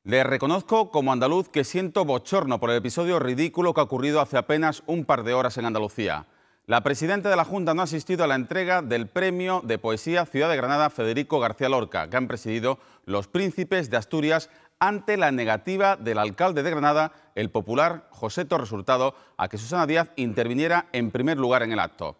Le reconozco como andaluz que siento bochorno por el episodio ridículo que ha ocurrido hace apenas un par de horas en Andalucía. La presidenta de la Junta no ha asistido a la entrega del Premio de Poesía Ciudad de Granada Federico García Lorca, que han presidido los príncipes de Asturias ante la negativa del alcalde de Granada, el popular José Torres Hurtado, a que Susana Díaz interviniera en primer lugar en el acto.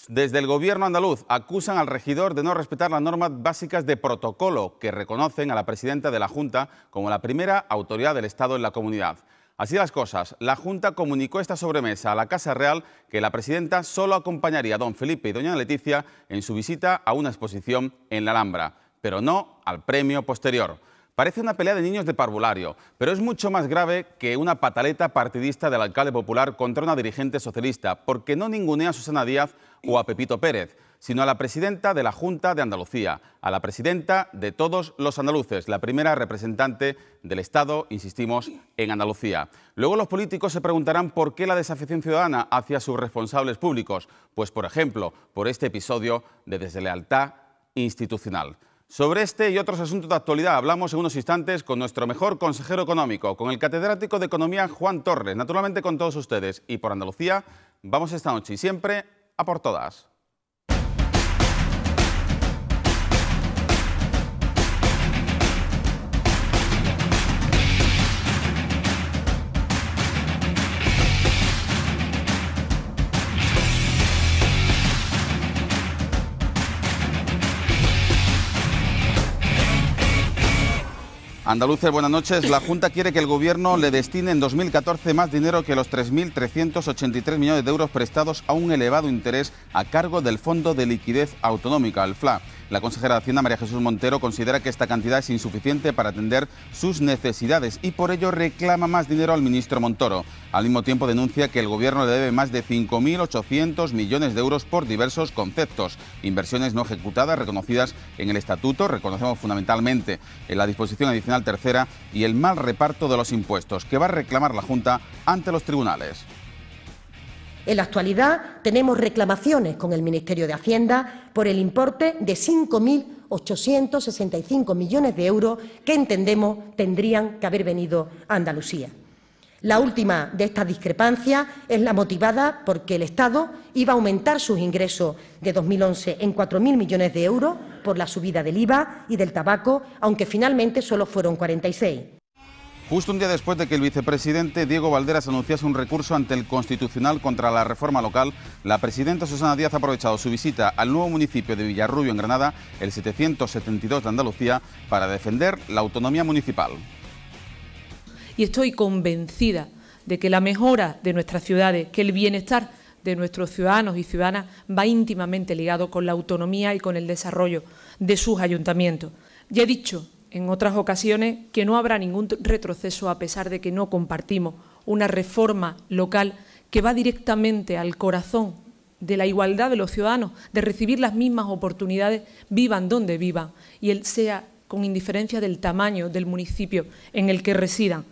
Desde el gobierno andaluz acusan al regidor de no respetar las normas básicas de protocolo que reconocen a la presidenta de la Junta como la primera autoridad del Estado en la comunidad. Así las cosas, la Junta comunicó esta sobremesa a la Casa Real que la presidenta solo acompañaría a don Felipe y doña Leticia en su visita a una exposición en la Alhambra, pero no al premio posterior. Parece una pelea de niños de parvulario, pero es mucho más grave que una pataleta partidista del alcalde popular contra una dirigente socialista, porque no ningunea a Susana Díaz o a Pepito Pérez, sino a la presidenta de la Junta de Andalucía, a la presidenta de todos los andaluces, la primera representante del Estado, insistimos, en Andalucía. Luego los políticos se preguntarán por qué la desafección ciudadana hacia sus responsables públicos. Pues, por ejemplo, por este episodio de deslealtad institucional. Sobre este y otros asuntos de actualidad hablamos en unos instantes con nuestro mejor consejero económico, con el catedrático de Economía Juan Torres, naturalmente con todos ustedes. Y por Andalucía vamos esta noche y siempre a por todas. Andaluces, buenas noches. La Junta quiere que el Gobierno le destine en 2014 más dinero que los 3.383 millones de euros prestados a un elevado interés a cargo del Fondo de Liquidez Autonómica, el FLA. La consejera de Hacienda, María Jesús Montero, considera que esta cantidad es insuficiente para atender sus necesidades y por ello reclama más dinero al ministro Montoro. Al mismo tiempo denuncia que el Gobierno le debe más de 5.800 millones de euros por diversos conceptos. Inversiones no ejecutadas reconocidas en el Estatuto, reconocemos fundamentalmente en la disposición adicional tercera, y el mal reparto de los impuestos que va a reclamar la Junta ante los tribunales. En la actualidad tenemos reclamaciones con el Ministerio de Hacienda por el importe de 5.865 millones de euros que entendemos tendrían que haber venido a Andalucía. La última de estas discrepancias es la motivada porque el Estado iba a aumentar sus ingresos de 2011 en 4.000 millones de euros por la subida del IVA y del tabaco, aunque finalmente solo fueron 46. Justo un día después de que el vicepresidente Diego Valderas anunciase un recurso ante el Constitucional contra la reforma local, la presidenta Susana Díaz ha aprovechado su visita al nuevo municipio de Villarrubio, en Granada, el 772 de Andalucía, para defender la autonomía municipal. Y estoy convencida de que la mejora de nuestras ciudades, que el bienestar de nuestros ciudadanos y ciudadanas va íntimamente ligado con la autonomía y con el desarrollo de sus ayuntamientos. Ya he dicho en otras ocasiones que no habrá ningún retroceso a pesar de que no compartimos una reforma local que va directamente al corazón de la igualdad de los ciudadanos, de recibir las mismas oportunidades, vivan donde vivan, y él sea con indiferencia del tamaño del municipio en el que residan.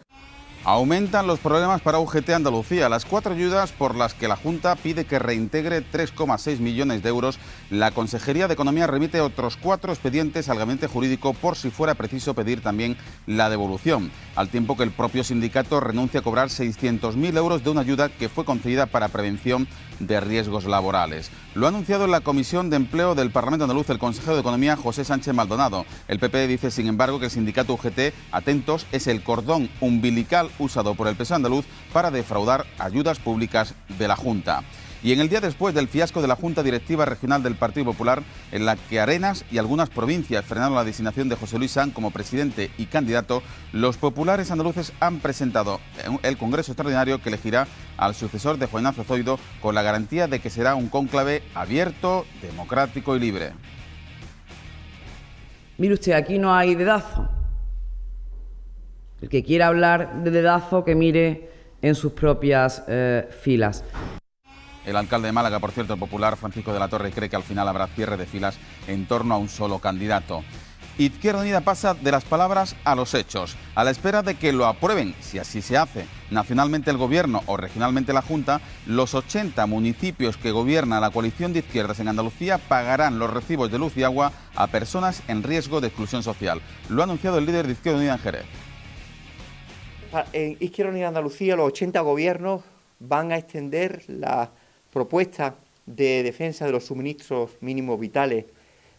Aumentan los problemas para UGT Andalucía. Las 4 ayudas por las que la Junta pide que reintegre 3,6 millones de euros, la Consejería de Economía remite otros 4 expedientes al Gabinete Jurídico por si fuera preciso pedir también la devolución, al tiempo que el propio sindicato renuncia a cobrar 600.000 euros de una ayuda que fue concedida para prevención de riesgos laborales. Lo ha anunciado en la Comisión de Empleo del Parlamento Andaluz el consejero de Economía, José Sánchez Maldonado. El PP dice, sin embargo, que el sindicato UGT, atentos, es el cordón umbilical usado por el PSOE andaluz para defraudar ayudas públicas de la Junta. Y en el día después del fiasco de la Junta Directiva Regional del Partido Popular, en la que Arenas y algunas provincias frenaron la designación de José Luis Sanz como presidente y candidato, los populares andaluces han presentado el Congreso Extraordinario que elegirá al sucesor de Juan Ignacio Zoido con la garantía de que será un cónclave abierto, democrático y libre. Mire usted, aquí no hay dedazo. El que quiera hablar de dedazo, que mire en sus propias filas. El alcalde de Málaga, por cierto, el popular Francisco de la Torre, cree que al final habrá cierre de filas en torno a un solo candidato. Izquierda Unida pasa de las palabras a los hechos, a la espera de que lo aprueben, si así se hace, nacionalmente el Gobierno o regionalmente la Junta. Los 80 municipios que gobierna la coalición de izquierdas en Andalucía pagarán los recibos de luz y agua a personas en riesgo de exclusión social. Lo ha anunciado el líder de Izquierda Unida en Jerez. en Izquierda Unida Andalucía los 80 gobiernos van a extender la propuesta de defensa de los suministros mínimos vitales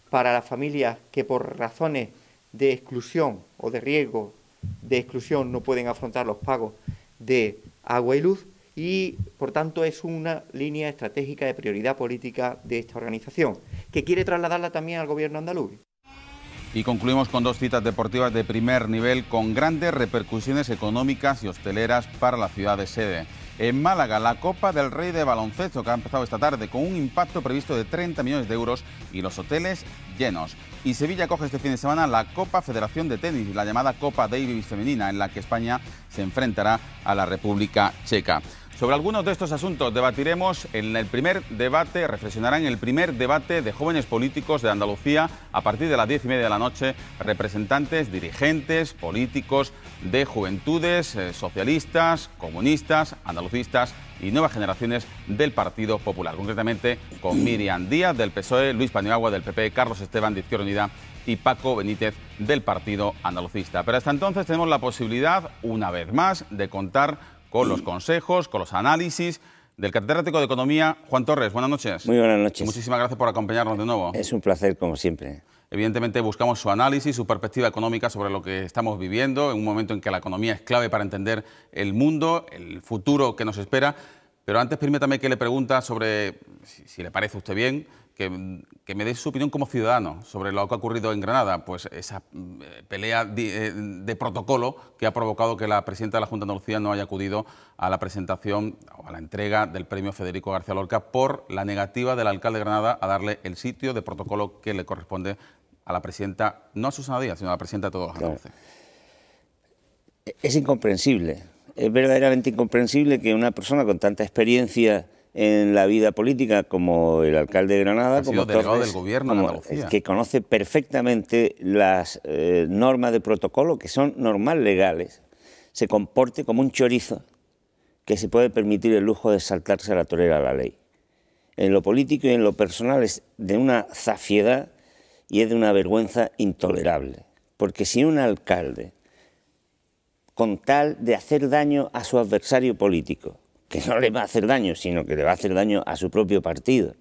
para las familias que por razones de exclusión o de riesgo de exclusión no pueden afrontar los pagos de agua y luz, y por tanto es una línea estratégica de prioridad política de esta organización, que quiere trasladarla también al gobierno andaluz. Y concluimos con dos citas deportivas de primer nivel con grandes repercusiones económicas y hosteleras para la ciudad de sede. En Málaga, la Copa del Rey de baloncesto, que ha empezado esta tarde con un impacto previsto de 30 millones de euros y los hoteles llenos. Y Sevilla coge este fin de semana la Copa Federación de Tenis, la llamada Copa Davis femenina, en la que España se enfrentará a la República Checa. Sobre algunos de estos asuntos debatiremos en el primer debate, reflexionarán en el primer debate de jóvenes políticos de Andalucía a partir de las 10:30 de la noche, representantes, dirigentes, políticos de juventudes, socialistas, comunistas, andalucistas y nuevas generaciones del Partido Popular, concretamente con Miriam Díaz del PSOE, Luis Paniagua del PP, Carlos Esteban de Izquierda Unida y Paco Benítez del Partido Andalucista. Pero hasta entonces tenemos la posibilidad, una vez más, de contar con los consejos, con los análisis del catedrático de Economía, Juan Torres. Buenas noches. Muy buenas noches. Muchísimas gracias por acompañarnos de nuevo. Es un placer, como siempre. Evidentemente buscamos su análisis, su perspectiva económica sobre lo que estamos viviendo, en un momento en que la economía es clave para entender el mundo, el futuro que nos espera. Pero antes permítame que le pregunte sobre, si le parece a usted bien, que me dé su opinión como ciudadano sobre lo que ha ocurrido en Granada, pues esa pelea de protocolo que ha provocado que la presidenta de la Junta de Andalucía no haya acudido a la presentación o a la entrega del premio Federico García Lorca por la negativa del alcalde de Granada a darle el sitio de protocolo que le corresponde a la presidenta, no a Susana Díaz, sino a la presidenta de todos los andaluces. Es incomprensible, es verdaderamente incomprensible que una persona con tanta experiencia en la vida política como el alcalde de Granada, ha sido delegado del gobierno de Andalucía, que conoce perfectamente las normas de protocolo, que son normas legales, se comporte como un chorizo que se puede permitir el lujo de saltarse a la torera a la ley. En lo político y en lo personal es de una zafiedad y es de una vergüenza intolerable, porque si un alcalde, con tal de hacer daño a su adversario político, que no le va a hacer daño, sino que le va a hacer daño a su propio partido,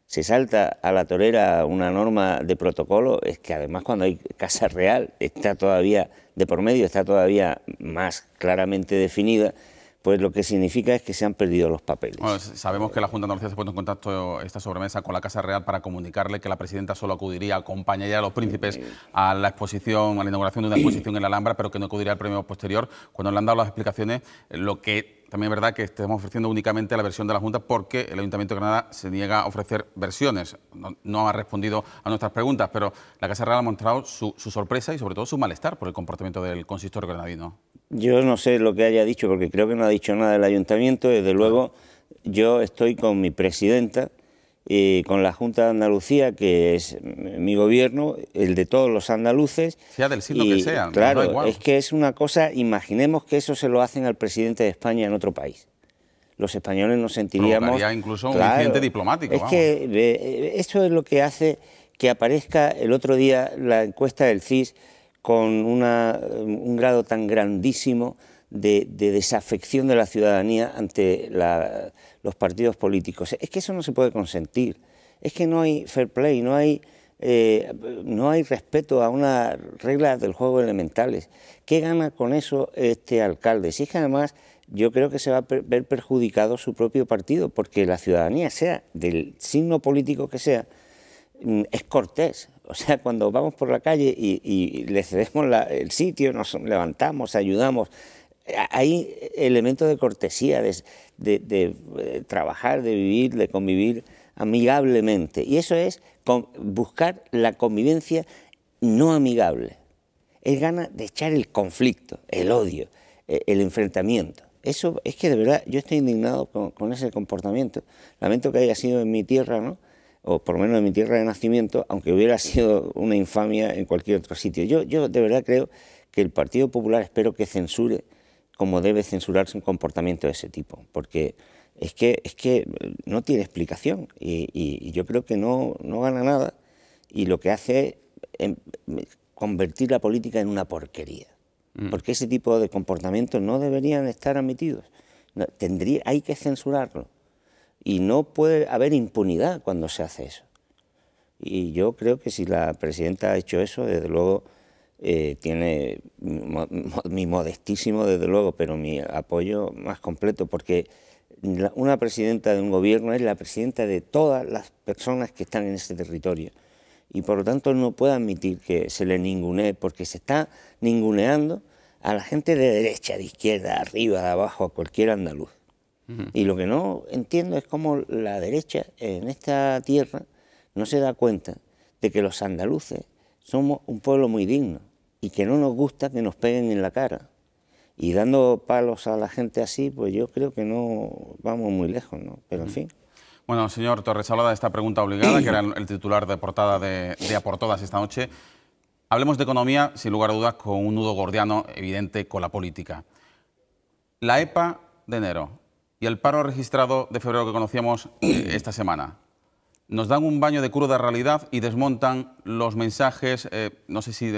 se salta a la torera una norma de protocolo, es que además cuando hay Casa Real está todavía de por medio, está todavía más claramente definida, pues lo que significa es que se han perdido los papeles. Bueno, sabemos que la Junta de Andalucía se ha puesto en contacto esta sobremesa con la Casa Real para comunicarle que la presidenta solo acudiría, acompañaría a los príncipes a la exposición, a la inauguración de una exposición en la Alhambra, pero que no acudiría al premio posterior. Cuando le han dado las explicaciones, lo que también es verdad que estamos ofreciendo únicamente la versión de la Junta porque el Ayuntamiento de Granada se niega a ofrecer versiones. No ha respondido a nuestras preguntas, pero la Casa Real ha mostrado su sorpresa y sobre todo su malestar por el comportamiento del consistorio granadino. Yo no sé lo que haya dicho, porque creo que no ha dicho nada del Ayuntamiento. Desde luego, yo estoy con mi presidenta y con la Junta de Andalucía, que es mi gobierno, el de todos los andaluces. Sea del signo que sea, claro, da igual. Es que es una cosa, imaginemos que eso se lo hacen al presidente de España en otro país. Los españoles nos sentiríamos... Provocaría incluso un incidente diplomático. Es que eso es lo que hace que aparezca el otro día la encuesta del CIS con un grado tan grandísimo de desafección de la ciudadanía ante los partidos políticos. Es que eso no se puede consentir. Es que no hay fair play, no hay respeto a unas reglas del juego elementales. ¿Qué gana con eso este alcalde? Si es que además yo creo que se va a ver perjudicado su propio partido, porque la ciudadanía, sea del signo político que sea, es cortés. O sea, cuando vamos por la calle y le cedemos el sitio, nos levantamos, ayudamos, hay elementos de cortesía, de trabajar, de vivir, de convivir amigablemente. Y eso es buscar la convivencia no amigable. Es ganas de echar el conflicto, el odio, el enfrentamiento. Eso es que de verdad yo estoy indignado con ese comportamiento. Lamento que haya sido en mi tierra, ¿no?, o por lo menos en mi tierra de nacimiento, aunque hubiera sido una infamia en cualquier otro sitio. Yo de verdad creo que el Partido Popular, espero que censure como debe censurarse un comportamiento de ese tipo, porque es que no tiene explicación y yo creo que no gana nada, y lo que hace es convertir la política en una porquería. porque ese tipo de comportamientos no deberían estar admitidos. No, hay que censurarlo y no puede haber impunidad cuando se hace eso. Y yo creo que si la presidenta ha hecho eso, desde luego tiene mi modestísimo, desde luego, pero mi apoyo más completo, porque una presidenta de un gobierno es la presidenta de todas las personas que están en ese territorio. Y por lo tanto no puede admitir que se le ningunee, porque se está ninguneando a la gente de derecha, de izquierda, de arriba, de abajo, a cualquier andaluz. Y lo que no entiendo es cómo la derecha en esta tierra no se da cuenta de que los andaluces somos un pueblo muy digno y que no nos gusta que nos peguen en la cara. Y dando palos a la gente así, pues yo creo que no vamos muy lejos, ¿no? Pero en fin. Bueno, señor Torresalvada, esta pregunta obligada, que era el titular de portada de A por Todas esta noche. Hablemos de economía, sin lugar a dudas, con un nudo gordiano evidente con la política. La EPA de enero y el paro registrado de febrero que conocíamos esta semana nos dan un baño de cruda realidad y desmontan los mensajes, no sé si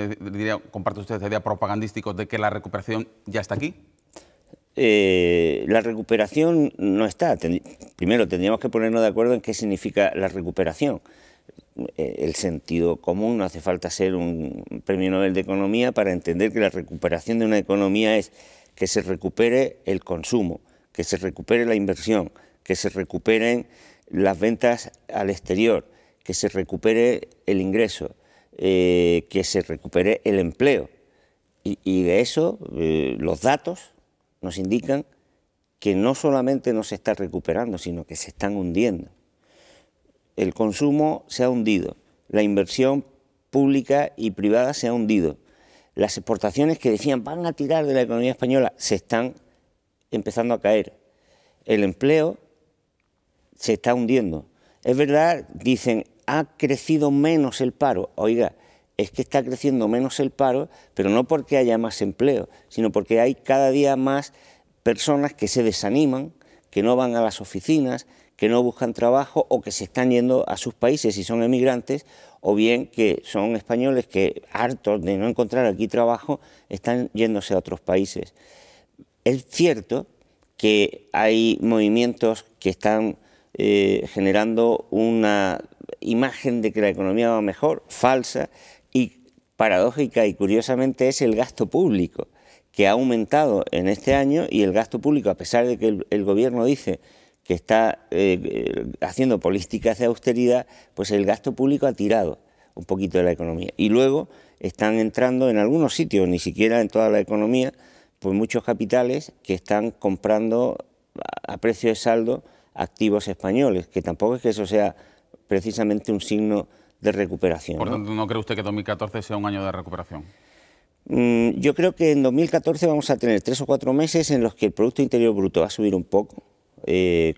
comparte usted la idea propagandísticos de que la recuperación ya está aquí. La recuperación no está. Primero tendríamos que ponernos de acuerdo en qué significa la recuperación. El sentido común, no hace falta ser un premio Nobel de Economía para entender que la recuperación de una economía es que se recupere el consumo, que se recupere la inversión, que se recuperen las ventas al exterior, que se recupere el ingreso, que se recupere el empleo. Y de eso los datos nos indican que no solamente no se está recuperando, sino que se están hundiendo. El consumo se ha hundido, la inversión pública y privada se ha hundido. Las exportaciones que decían van a tirar de la economía española se están empezando a caer. El empleo se está hundiendo. Es verdad, dicen, ha crecido menos el paro. Oiga, es que está creciendo menos el paro, pero no porque haya más empleo, sino porque hay cada día más personas que se desaniman, que no van a las oficinas, que no buscan trabajo o que se están yendo a sus países y son emigrantes, o bien que son españoles que, hartos de no encontrar aquí trabajo, están yéndose a otros países. Es cierto que hay movimientos que están generando una imagen de que la economía va mejor, falsa, y paradójica y curiosamente es el gasto público, que ha aumentado en este año, y el gasto público, a pesar de que el gobierno dice que está haciendo políticas de austeridad, pues el gasto público ha tirado un poquito de la economía. Y luego están entrando en algunos sitios, ni siquiera en toda la economía, pues muchos capitales que están comprando a precio de saldo activos españoles, que tampoco es que eso sea precisamente un signo de recuperación. Por tanto, ¿no cree usted que 2014 sea un año de recuperación? Yo creo que en 2014 vamos a tener 3 o 4 meses en los que el Producto Interior Bruto va a subir un poco,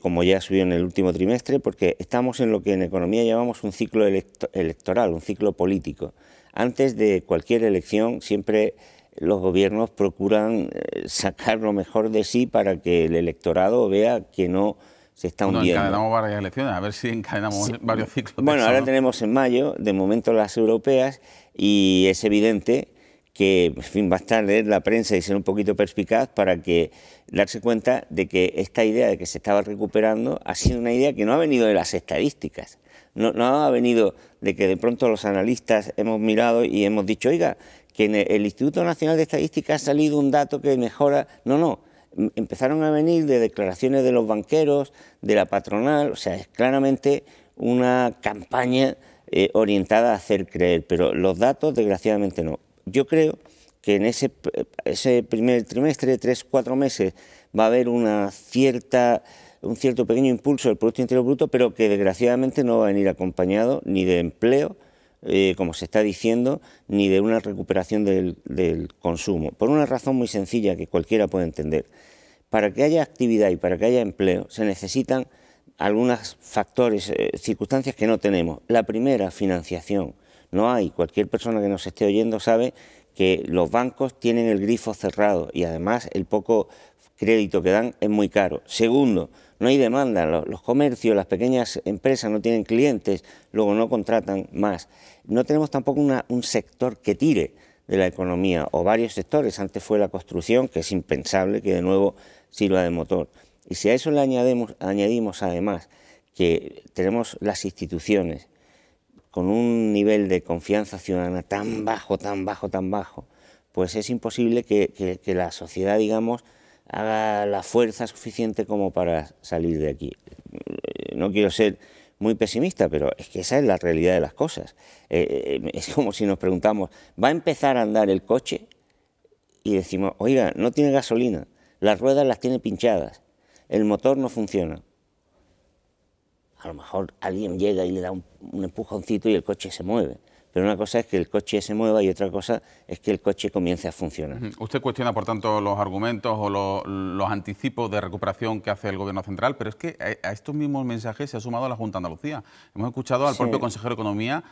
como ya subió en el último trimestre, porque estamos en lo que en economía llamamos un ciclo electoral, un ciclo político. Antes de cualquier elección siempre los gobiernos procuran sacar lo mejor de sí para que el electorado vea que no se está hundiendo. Encadenamos varias elecciones, a ver si encadenamos varios ciclos. Bueno, ahora tenemos en mayo, de momento, las europeas, y es evidente que, en fin, basta leer la prensa y ser un poquito perspicaz para darse cuenta de que esta idea de que se estaba recuperando ha sido una idea que no ha venido de las estadísticas, no ha venido de que de pronto los analistas hemos mirado y hemos dicho, oiga, que en el Instituto Nacional de Estadística ha salido un dato que mejora. No. Empezaron a venir de declaraciones de los banqueros, de la patronal, o sea, es claramente una campaña orientada a hacer creer, pero los datos desgraciadamente no. Yo creo que en ese primer trimestre, 3-4 meses, va a haber un cierto pequeño impulso del Producto Interior Bruto, pero que desgraciadamente no va a venir acompañado ni de empleo, como se está diciendo, ni de una recuperación del consumo, por una razón muy sencilla que cualquiera puede entender. Para que haya actividad y para que haya empleo se necesitan algunos factores, circunstancias que no tenemos. La primera, financiación. No hay, cualquier persona que nos esté oyendo sabe que los bancos tienen el grifo cerrado y además el poco crédito que dan es muy caro. Segundo, no hay demanda, los comercios, las pequeñas empresas no tienen clientes, luego no contratan más. No tenemos tampoco un sector que tire de la economía o varios sectores. Antes fue la construcción, que es impensable que de nuevo sirva de motor. Y si a eso le añadimos además que tenemos las instituciones con un nivel de confianza ciudadana tan bajo, pues es imposible que la sociedad, digamos, haga la fuerza suficiente como para salir de aquí. No quiero ser muy pesimista, pero es que esa es la realidad de las cosas. Es como si nos preguntamos, ¿va a empezar a andar el coche? Y decimos, oiga, no tiene gasolina, las ruedas las tiene pinchadas, el motor no funciona. A lo mejor alguien llega y le da un empujoncito y el coche se mueve. Pero una cosa es que el coche se mueva y otra cosa es que el coche comience a funcionar. Usted cuestiona, por tanto, los argumentos o los anticipos de recuperación que hace el Gobierno central, pero es que a estos mismos mensajes se ha sumado la Junta de Andalucía. Hemos escuchado al propio consejero de Economía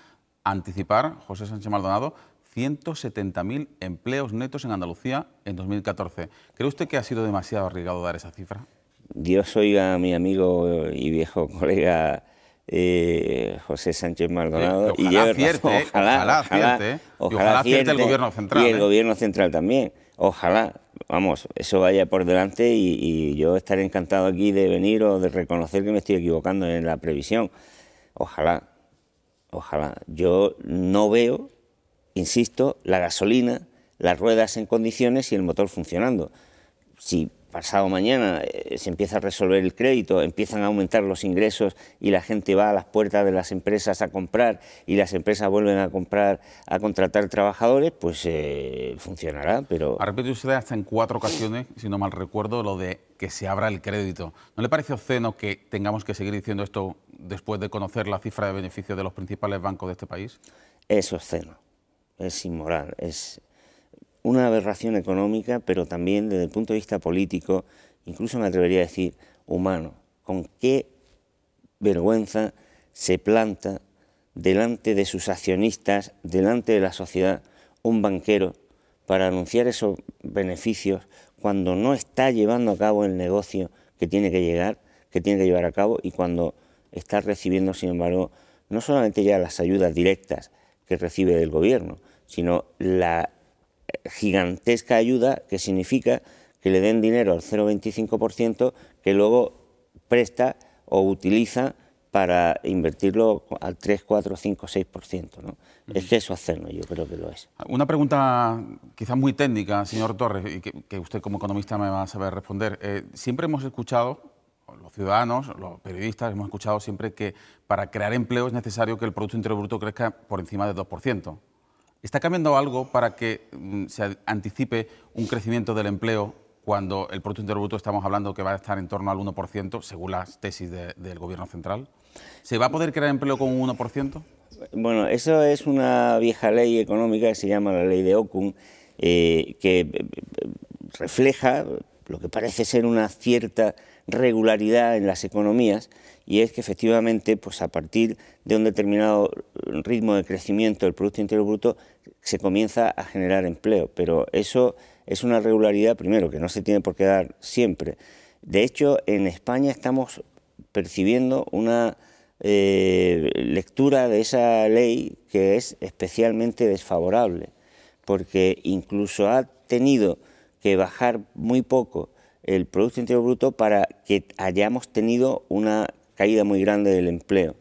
anticipar, José Sánchez Maldonado, 170.000 empleos netos en Andalucía en 2014. ¿Cree usted que ha sido demasiado arriesgado dar esa cifra? Dios oiga a mi amigo y viejo colega José Sánchez Maldonado, ojalá acierte el Gobierno central. Y el Gobierno central también. Ojalá, vamos, eso vaya por delante y yo estaré encantado aquí de venir o de reconocer que me estoy equivocando en la previsión. Ojalá. Yo no veo, insisto, la gasolina, las ruedas en condiciones y el motor funcionando. Si pasado mañana se empieza a resolver el crédito, empiezan a aumentar los ingresos y la gente va a las puertas de las empresas a comprar y las empresas vuelven a comprar, a contratar trabajadores, pues funcionará, pero... Ha repetido usted hasta en 4 ocasiones, si no mal recuerdo, lo de que se abra el crédito. ¿No le parece obsceno que tengamos que seguir diciendo esto después de conocer la cifra de beneficios de los principales bancos de este país? Es obsceno, es inmoral, es una aberración económica, pero también desde el punto de vista político, incluso me atrevería a decir humano. Con qué vergüenza se planta delante de sus accionistas, delante de la sociedad, un banquero para anunciar esos beneficios cuando no está llevando a cabo el negocio que tiene que llevar a cabo y cuando está recibiendo, sin embargo, no solamente ya las ayudas directas que recibe del gobierno, sino la gigantesca ayuda que significa que le den dinero al 0,25% que luego presta o utiliza para invertirlo al 3, 4, 5, 6%, ¿no? Es que eso hacerlo, yo creo que lo es. Una pregunta quizás muy técnica, señor Torres, y que usted como economista me va a saber responder. Siempre hemos escuchado, los ciudadanos, los periodistas, hemos escuchado siempre que para crear empleo es necesario que el Producto Interior Bruto crezca por encima del 2%. ¿Está cambiando algo para que se anticipe un crecimiento del empleo cuando el Producto Interior Bruto estamos hablando que va a estar en torno al 1%, según las tesis del Gobierno central? ¿Se va a poder crear empleo con un 1%? Bueno, eso es una vieja ley económica que se llama la ley de Ockham, que refleja lo que parece ser una cierta regularidad en las economías, y es que efectivamente, pues a partir de un determinado ritmo de crecimiento del Producto Interior Bruto se comienza a generar empleo, pero eso es una regularidad, primero, que no se tiene por qué dar siempre. De hecho, en España estamos percibiendo una lectura de esa ley que es especialmente desfavorable, porque incluso ha tenido que bajar muy poco el Producto Interior Bruto para que hayamos tenido una caída muy grande del empleo.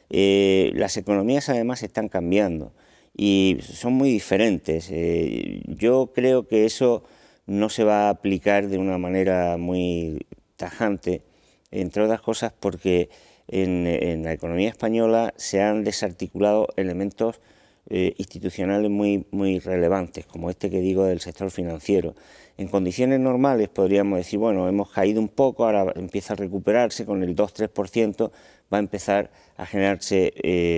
Las economías además están cambiando y son muy diferentes. Yo creo que eso no se va a aplicar de una manera muy tajante, entre otras cosas porque en la economía española se han desarticulado elementos institucionales muy relevantes, como este que digo del sector financiero. En condiciones normales podríamos decir, bueno, hemos caído un poco, ahora empieza a recuperarse, con el 2-3% va a empezar a generarse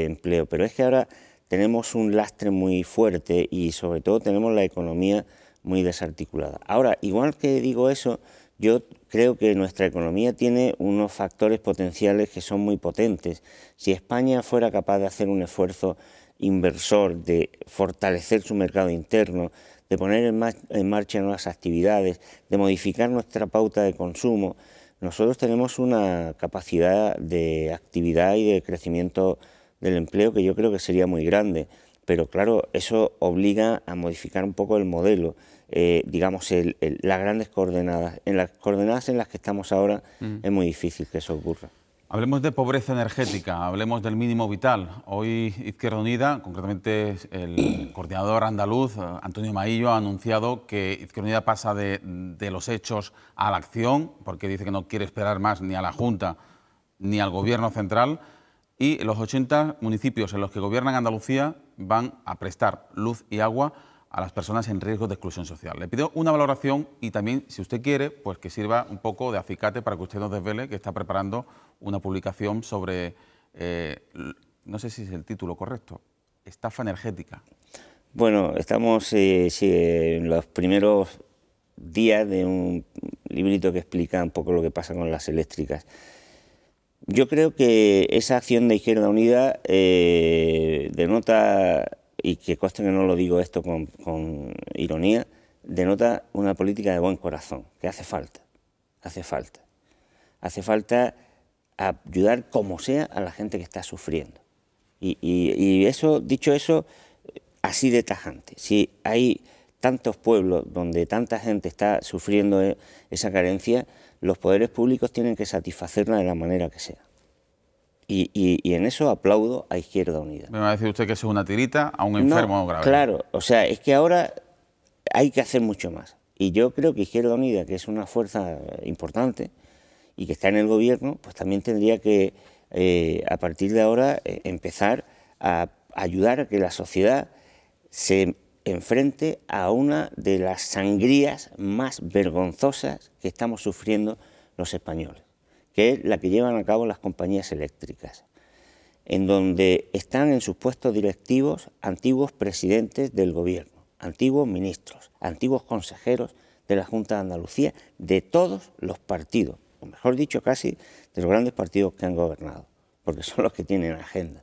empleo, pero es que ahora tenemos un lastre muy fuerte y sobre todo tenemos la economía muy desarticulada. Ahora, igual que digo eso, yo creo que nuestra economía tiene unos factores potenciales que son muy potentes. Si España fuera capaz de hacer un esfuerzo inversor, de fortalecer su mercado interno, de poner en marcha nuevas actividades, de modificar nuestra pauta de consumo, nosotros tenemos una capacidad de actividad y de crecimiento del empleo que yo creo que sería muy grande. pero claro, eso obliga a modificar un poco el modelo, digamos, las grandes coordenadas. En las coordenadas en las que estamos ahora es muy difícil que eso ocurra. Hablemos de pobreza energética, hablemos del mínimo vital. Hoy Izquierda Unida, concretamente el coordinador andaluz, Antonio Maillo, ha anunciado que Izquierda Unida pasa de los hechos a la acción, porque dice que no quiere esperar más ni a la Junta ni al Gobierno central, y los 80 municipios en los que gobiernan Andalucía van a prestar luz y agua a las personas en riesgo de exclusión social. Le pido una valoración y también, si usted quiere, pues que sirva un poco de acicate para que usted nos desvele que está preparando una publicación sobre, no sé si es el título correcto, estafa energética. Bueno, estamos en los primeros días de un librito que explica un poco lo que pasa con las eléctricas. Yo creo que esa acción de Izquierda Unida denota, y que conste que no lo digo esto con ironía, denota una política de buen corazón, que hace falta. Hace falta ayudar como sea a la gente que está sufriendo. Y eso, dicho eso, así de tajante. Si hay tantos pueblos donde tanta gente está sufriendo esa carencia, los poderes públicos tienen que satisfacerla de la manera que sea. Y en eso aplaudo a Izquierda Unida. Me va a decir usted que eso es una tirita a un enfermo grave. Claro, o sea, es que ahora hay que hacer mucho más. Y yo creo que Izquierda Unida, que es una fuerza importante y que está en el gobierno, pues también tendría que, a partir de ahora, empezar a ayudar a que la sociedad se enfrente a una de las sangrías más vergonzosas que estamos sufriendo los españoles, que es la que llevan a cabo las compañías eléctricas, en donde están en sus puestos directivos antiguos presidentes del gobierno, antiguos ministros, antiguos consejeros de la Junta de Andalucía, de todos los partidos, o mejor dicho, casi de los grandes partidos que han gobernado, porque son los que tienen agenda.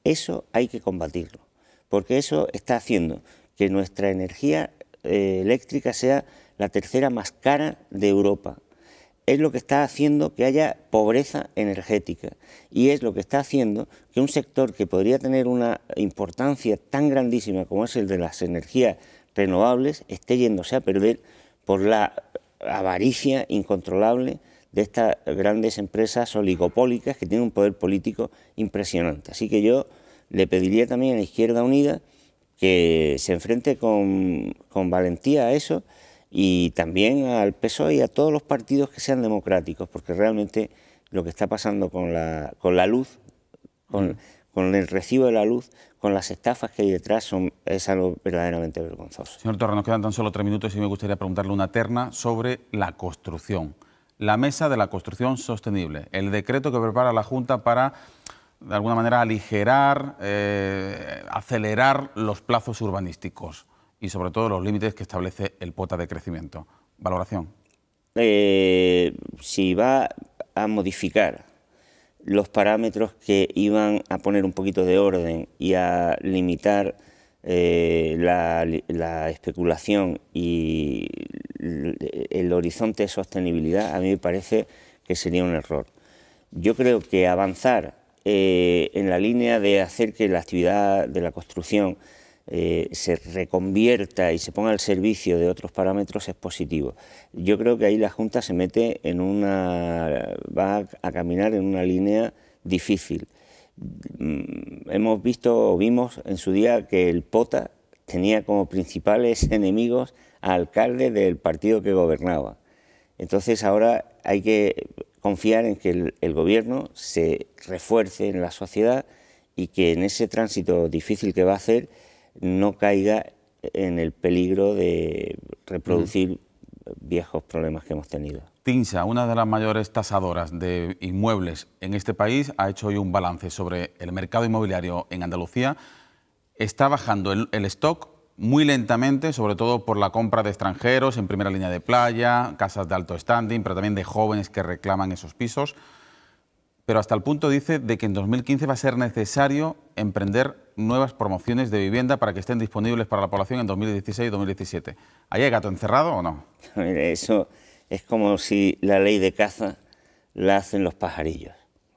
Eso hay que combatirlo, porque eso está haciendo que nuestra energía eléctrica sea la tercera más cara de Europa. Es lo que está haciendo que haya pobreza energética y es lo que está haciendo que un sector que podría tener una importancia tan grandísima como es el de las energías renovables esté yéndose a perder por la avaricia incontrolable de estas grandes empresas oligopólicas que tienen un poder político impresionante. Así que yo le pediría también a Izquierda Unida que se enfrente con valentía a eso, y también al PSOE y a todos los partidos que sean democráticos, porque realmente lo que está pasando con la luz, con el recibo de la luz, con las estafas que hay detrás, es algo verdaderamente vergonzoso. Señor Torra, nos quedan tan solo 3 minutos y me gustaría preguntarle una terna sobre la construcción. La Mesa de la Construcción Sostenible, el decreto que prepara la Junta para, de alguna manera, aligerar, acelerar los plazos urbanísticos y sobre todo los límites que establece el POTA de crecimiento. ¿Valoración? Si va a modificar los parámetros que iban a poner un poquito de orden y a limitar la especulación y el horizonte de sostenibilidad, a mí me parece que sería un error. Yo creo que avanzar en la línea de hacer que la actividad de la construcción se reconvierta y se ponga al servicio de otros parámetros es positivo. Yo creo que ahí la Junta se mete en va a caminar en una línea difícil. Hemos visto o vimos en su día que el POTA tenía como principales enemigos a alcaldes del partido que gobernaba. Entonces ahora hay que confiar en que el gobierno se refuerce en la sociedad y que en ese tránsito difícil que va a hacer no caiga en el peligro de reproducir viejos problemas que hemos tenido. TINSA, una de las mayores tasadoras de inmuebles en este país, ha hecho hoy un balance sobre el mercado inmobiliario en Andalucía. Está bajando el stock muy lentamente, sobre todo por la compra de extranjeros en primera línea de playa, casas de alto standing, pero también de jóvenes que reclaman esos pisos. Pero hasta el punto, dice, de que en 2015 va a ser necesario emprender nuevas promociones de vivienda para que estén disponibles para la población en 2016 y 2017. ¿Ahí hay gato encerrado o no? Eso es como si la ley de caza la hacen los pajarillos.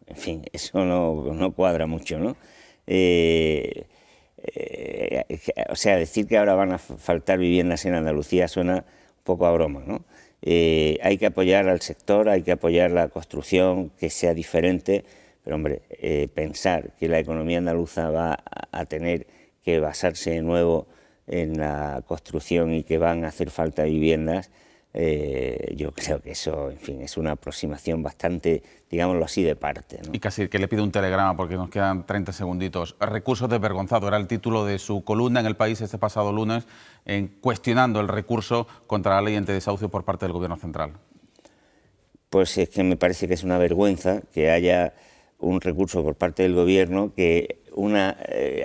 En fin, eso no cuadra mucho, ¿no? o sea, decir que ahora van a faltar viviendas en Andalucía suena un poco a broma, ¿no? Hay que apoyar al sector, hay que apoyar la construcción, que sea diferente, pero hombre, pensar que la economía andaluza va a tener que basarse de nuevo en la construcción y que van a hacer falta viviendas, yo creo que eso, en fin, es una aproximación bastante, digámoslo así, de parte, ¿no? Y casi que le pido un telegrama porque nos quedan 30 segunditos. Recursos desvergonzados era el título de su columna en El País este pasado lunes, cuestionando el recurso contra la ley antidesahucio por parte del Gobierno central. Pues es que me parece que es una vergüenza que haya un recurso por parte del Gobierno que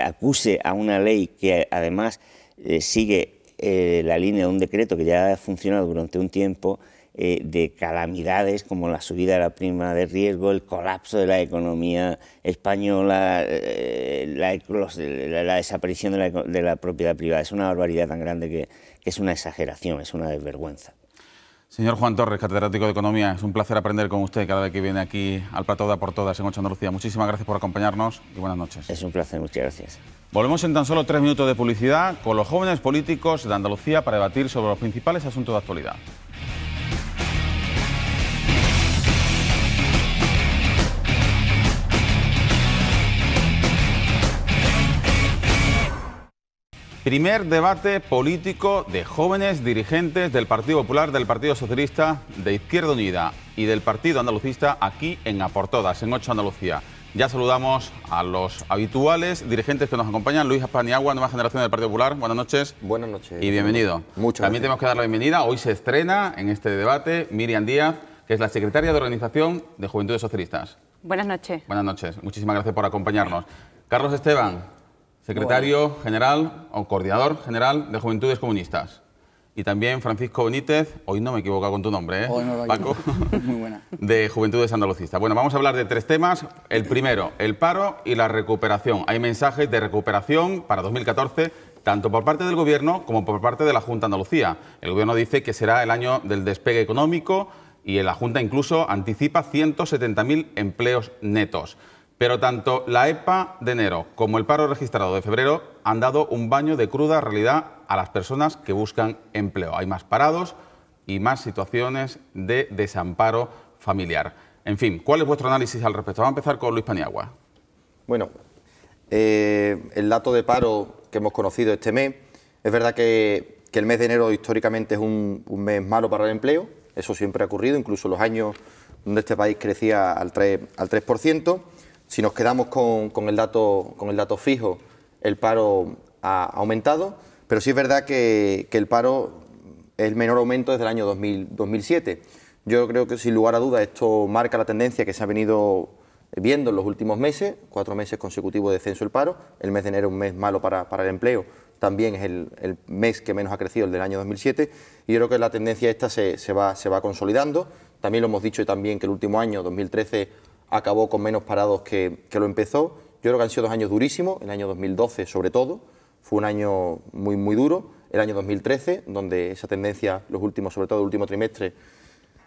acuse a una ley que además sigue la línea de un decreto que ya ha funcionado durante un tiempo, de calamidades como la subida de la prima de riesgo, el colapso de la economía española, la desaparición de la propiedad privada. Es una barbaridad tan grande que es una exageración, es una desvergüenza. Señor Juan Torres, catedrático de Economía, es un placer aprender con usted cada vez que viene aquí al plató de A por Todas en 8 Andalucía. Muchísimas gracias por acompañarnos y buenas noches. Es un placer, muchas gracias. Volvemos en tan solo 3 minutos de publicidad con los jóvenes políticos de Andalucía para debatir sobre los principales asuntos de actualidad. Primer debate político de jóvenes dirigentes del Partido Popular, del Partido Socialista, de Izquierda Unida y del Partido Andalucista aquí en A por Todas, en 8 Andalucía. Ya saludamos a los habituales dirigentes que nos acompañan. Luis Paniagua, nueva generación del Partido Popular. Buenas noches. Buenas noches. Y bienvenido. Muchas También tenemos que dar la bienvenida. Hoy se estrena en este debate Miriam Díaz, que es la secretaria de Organización de Juventudes Socialistas. Buenas noches. Buenas noches. Muchísimas gracias por acompañarnos. Carlos Esteban, secretario general o coordinador general de Juventudes Comunistas. Y también Francisco Benítez, hoy no me he equivocado con tu nombre, Hoy no lo Paco, muy buena. de Juventudes Andalucistas. Bueno, vamos a hablar de 3 temas. El primero, el paro y la recuperación. Hay mensajes de recuperación para 2014, tanto por parte del Gobierno como por parte de la Junta de Andalucía. El Gobierno dice que será el año del despegue económico y la Junta incluso anticipa 170.000 empleos netos. Pero tanto la EPA de enero como el paro registrado de febrero han dado un baño de cruda realidad a las personas que buscan empleo. Hay más parados y más situaciones de desamparo familiar. En fin, ¿cuál es vuestro análisis al respecto? Vamos a empezar con Luis Paniagua. Bueno, el dato de paro que hemos conocido este mes, es verdad que el mes de enero históricamente es un mes malo para el empleo, eso siempre ha ocurrido, incluso en los años donde este país crecía al 3%. Si nos quedamos con el dato fijo, el paro ha aumentado, pero sí es verdad que el paro es el menor aumento desde el año 2007. Yo creo que sin lugar a dudas esto marca la tendencia que se ha venido viendo en los últimos meses, 4 meses consecutivos de descenso del paro. El mes de enero es un mes malo para el empleo, también es el mes que menos ha crecido, el del año 2007, y yo creo que la tendencia esta se va consolidando. También lo hemos dicho también que el último año, 2013, acabó con menos parados que lo empezó. Yo creo que han sido 2 años durísimos, el año 2012 sobre todo, fue un año muy duro, el año 2013, donde esa tendencia, sobre todo el último trimestre,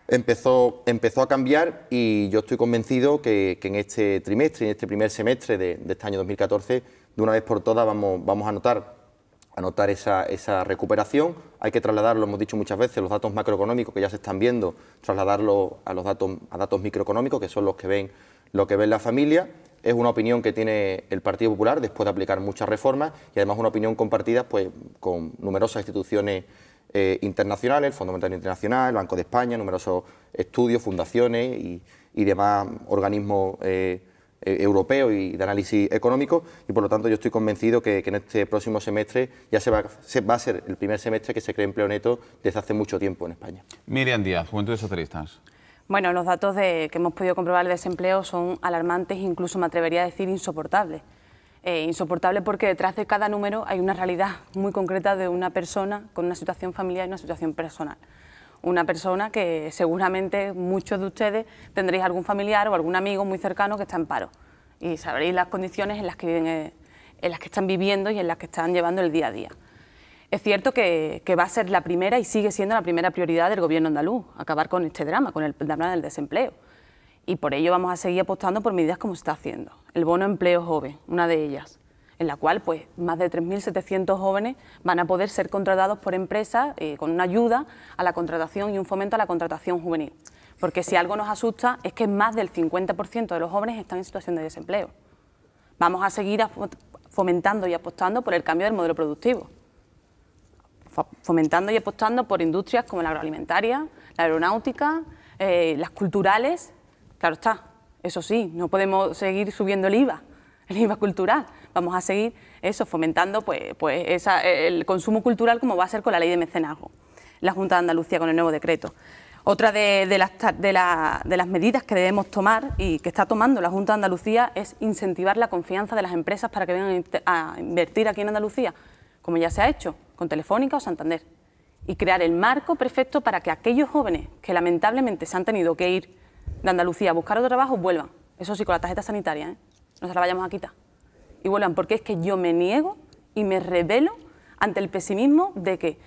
empezó a cambiar, y yo estoy convencido que en este trimestre, en este primer semestre de este año 2014, de una vez por todas vamos a notar esa recuperación. Hay que trasladarlo, hemos dicho muchas veces, los datos macroeconómicos que ya se están viendo, trasladarlo a datos microeconómicos, que son lo que ven la familia. Es una opinión que tiene el Partido Popular después de aplicar muchas reformas, y además una opinión compartida pues con numerosas instituciones internacionales, el Fondo Monetario Internacional, el Banco de España, numerosos estudios, fundaciones y demás organismos europeo y de análisis económico, y por lo tanto yo estoy convencido que en este próximo semestre ya va a ser el primer semestre que se cree empleo neto desde hace mucho tiempo en España. Miriam Díaz, Juventudes Socialistas. Bueno, los datos que hemos podido comprobar del desempleo son alarmantes, incluso me atrevería a decir insoportables. Insoportable porque detrás de cada número hay una realidad muy concreta de una persona con una situación familiar y una situación personal. Una persona que seguramente muchos de ustedes tendréis algún familiar o algún amigo muy cercano que está en paro, y sabréis las condiciones en las que viven, en las que están viviendo y en las que están llevando el día a día. Es cierto que va a ser la primera y sigue siendo la primera prioridad del Gobierno andaluz, acabar con este drama, con el drama del desempleo. Y por ello vamos a seguir apostando por medidas como se está haciendo. El bono empleo joven, una de ellas. en la cual pues, más de 3.700 jóvenes van a poder ser contratados por empresas con una ayuda a la contratación y un fomento a la contratación juvenil. Porque si algo nos asusta es que más del 50% de los jóvenes están en situación de desempleo. Vamos a seguir fomentando y apostando por el cambio del modelo productivo, fomentando y apostando por industrias como la agroalimentaria, la aeronáutica, las culturales. Claro está, eso sí, no podemos seguir subiendo el IVA cultural. Vamos a seguir eso, fomentando el consumo cultural, como va a ser con la ley de mecenazgo, la Junta de Andalucía con el nuevo decreto. Otra de las medidas que debemos tomar y que está tomando la Junta de Andalucía es incentivar la confianza de las empresas para que vengan a invertir aquí en Andalucía, como ya se ha hecho con Telefónica o Santander, y crear el marco perfecto para que aquellos jóvenes que lamentablemente se han tenido que ir de Andalucía a buscar otro trabajo vuelvan, eso sí, con la tarjeta sanitaria, no se la vayamos a quitar, y vuelvan, porque es que yo me niego y me rebelo ante el pesimismo de que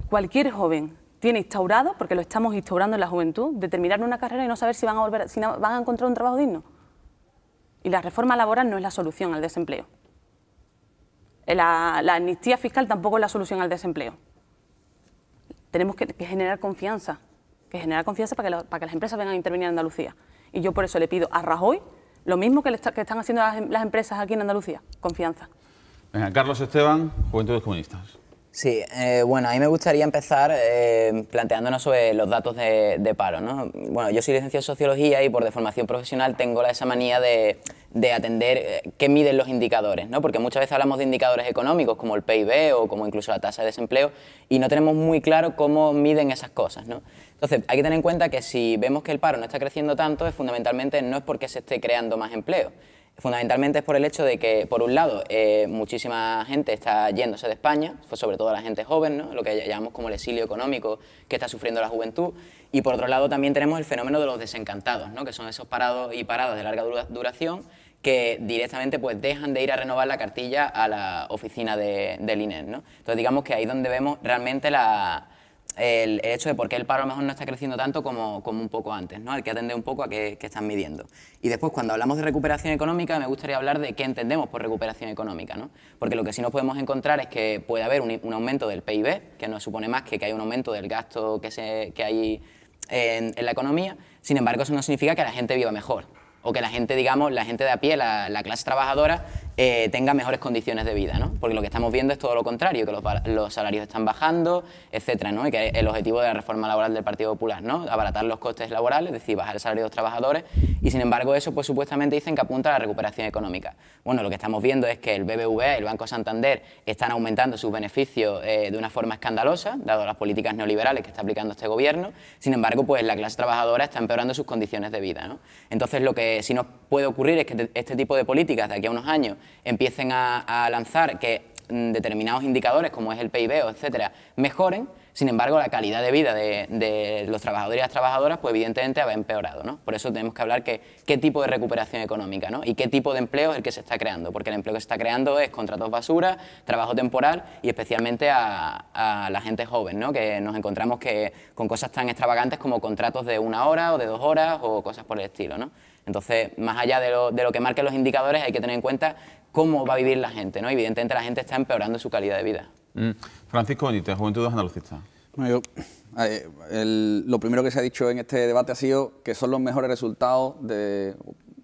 cualquier joven tiene instaurado, porque lo estamos instaurando en la juventud, de terminar una carrera y no saber si van a encontrar un trabajo digno. Y la reforma laboral no es la solución al desempleo. La amnistía fiscal tampoco es la solución al desempleo. Tenemos que generar confianza, para que las empresas vengan a intervenir en Andalucía. Y yo por eso le pido a Rajoy lo mismo que están haciendo las empresas aquí en Andalucía, confianza. Venga, Carlos Esteban, Juventudes Comunistas. Sí, bueno, a mí me gustaría empezar planteándonos sobre los datos de paro, ¿no? Bueno, yo soy licenciado en Sociología y por deformación profesional tengo esa manía de atender qué miden los indicadores, ¿no? Porque muchas veces hablamos de indicadores económicos como el PIB o como incluso la tasa de desempleo y no tenemos muy claro cómo miden esas cosas, ¿no? Entonces, hay que tener en cuenta que si vemos que el paro no está creciendo tanto, fundamentalmente no es porque se esté creando más empleo. Fundamentalmente es por el hecho de que, por un lado, muchísima gente está yéndose de España, sobre todo la gente joven, ¿no? Lo que llamamos como el exilio económico que está sufriendo la juventud, y por otro lado también tenemos el fenómeno de los desencantados, ¿no? Que son esos parados y paradas de larga duración que directamente pues, dejan de ir a renovar la cartilla a la oficina del INE, ¿no? Entonces digamos que ahí es donde vemos realmente el hecho de por qué el paro a lo mejor no está creciendo tanto como un poco antes, ¿no? Hay que atender un poco a qué están midiendo. Y después, cuando hablamos de recuperación económica, me gustaría hablar de qué entendemos por recuperación económica, ¿no? Porque lo que sí nos podemos encontrar es que puede haber un aumento del PIB, que no supone más que hay un aumento del gasto que hay en la economía. Sin embargo, eso no significa que la gente viva mejor o que la gente, digamos, la gente de a pie, la clase trabajadora, tenga mejores condiciones de vida, ¿no? Porque lo que estamos viendo es todo lo contrario, que los salarios están bajando, etcétera, ¿no? Y que el objetivo de la reforma laboral del Partido Popular, ¿no? Abaratar los costes laborales, es decir, bajar el salario de los trabajadores, y sin embargo eso pues supuestamente dicen que apunta a la recuperación económica. Bueno, lo que estamos viendo es que el BBVA y el Banco Santander están aumentando sus beneficios de una forma escandalosa, dado las políticas neoliberales que está aplicando este gobierno. Sin embargo, pues la clase trabajadora está empeorando sus condiciones de vida, ¿no? Entonces lo que sí nos puede ocurrir es que este tipo de políticas de aquí a unos años empiecen a lanzar que determinados indicadores como es el PIB o etcétera mejoren. Sin embargo, la calidad de vida de los trabajadores y las trabajadoras pues evidentemente ha empeorado, ¿no? Por eso tenemos que hablar qué tipo de recuperación económica, ¿no? Y qué tipo de empleo es el que se está creando, porque el empleo que se está creando es contratos basura, trabajo temporal y especialmente a la gente joven, ¿no? Que nos encontramos con cosas tan extravagantes como contratos de 1 hora o de 2 horas o cosas por el estilo, ¿no? Entonces, más allá de lo que marquen los indicadores, hay que tener en cuenta cómo va a vivir la gente, ¿no? Evidentemente la gente está empeorando su calidad de vida. Francisco Benítez, Juventudes Andalucistas. Bueno, lo primero que se ha dicho en este debate ha sido que son los mejores resultados desde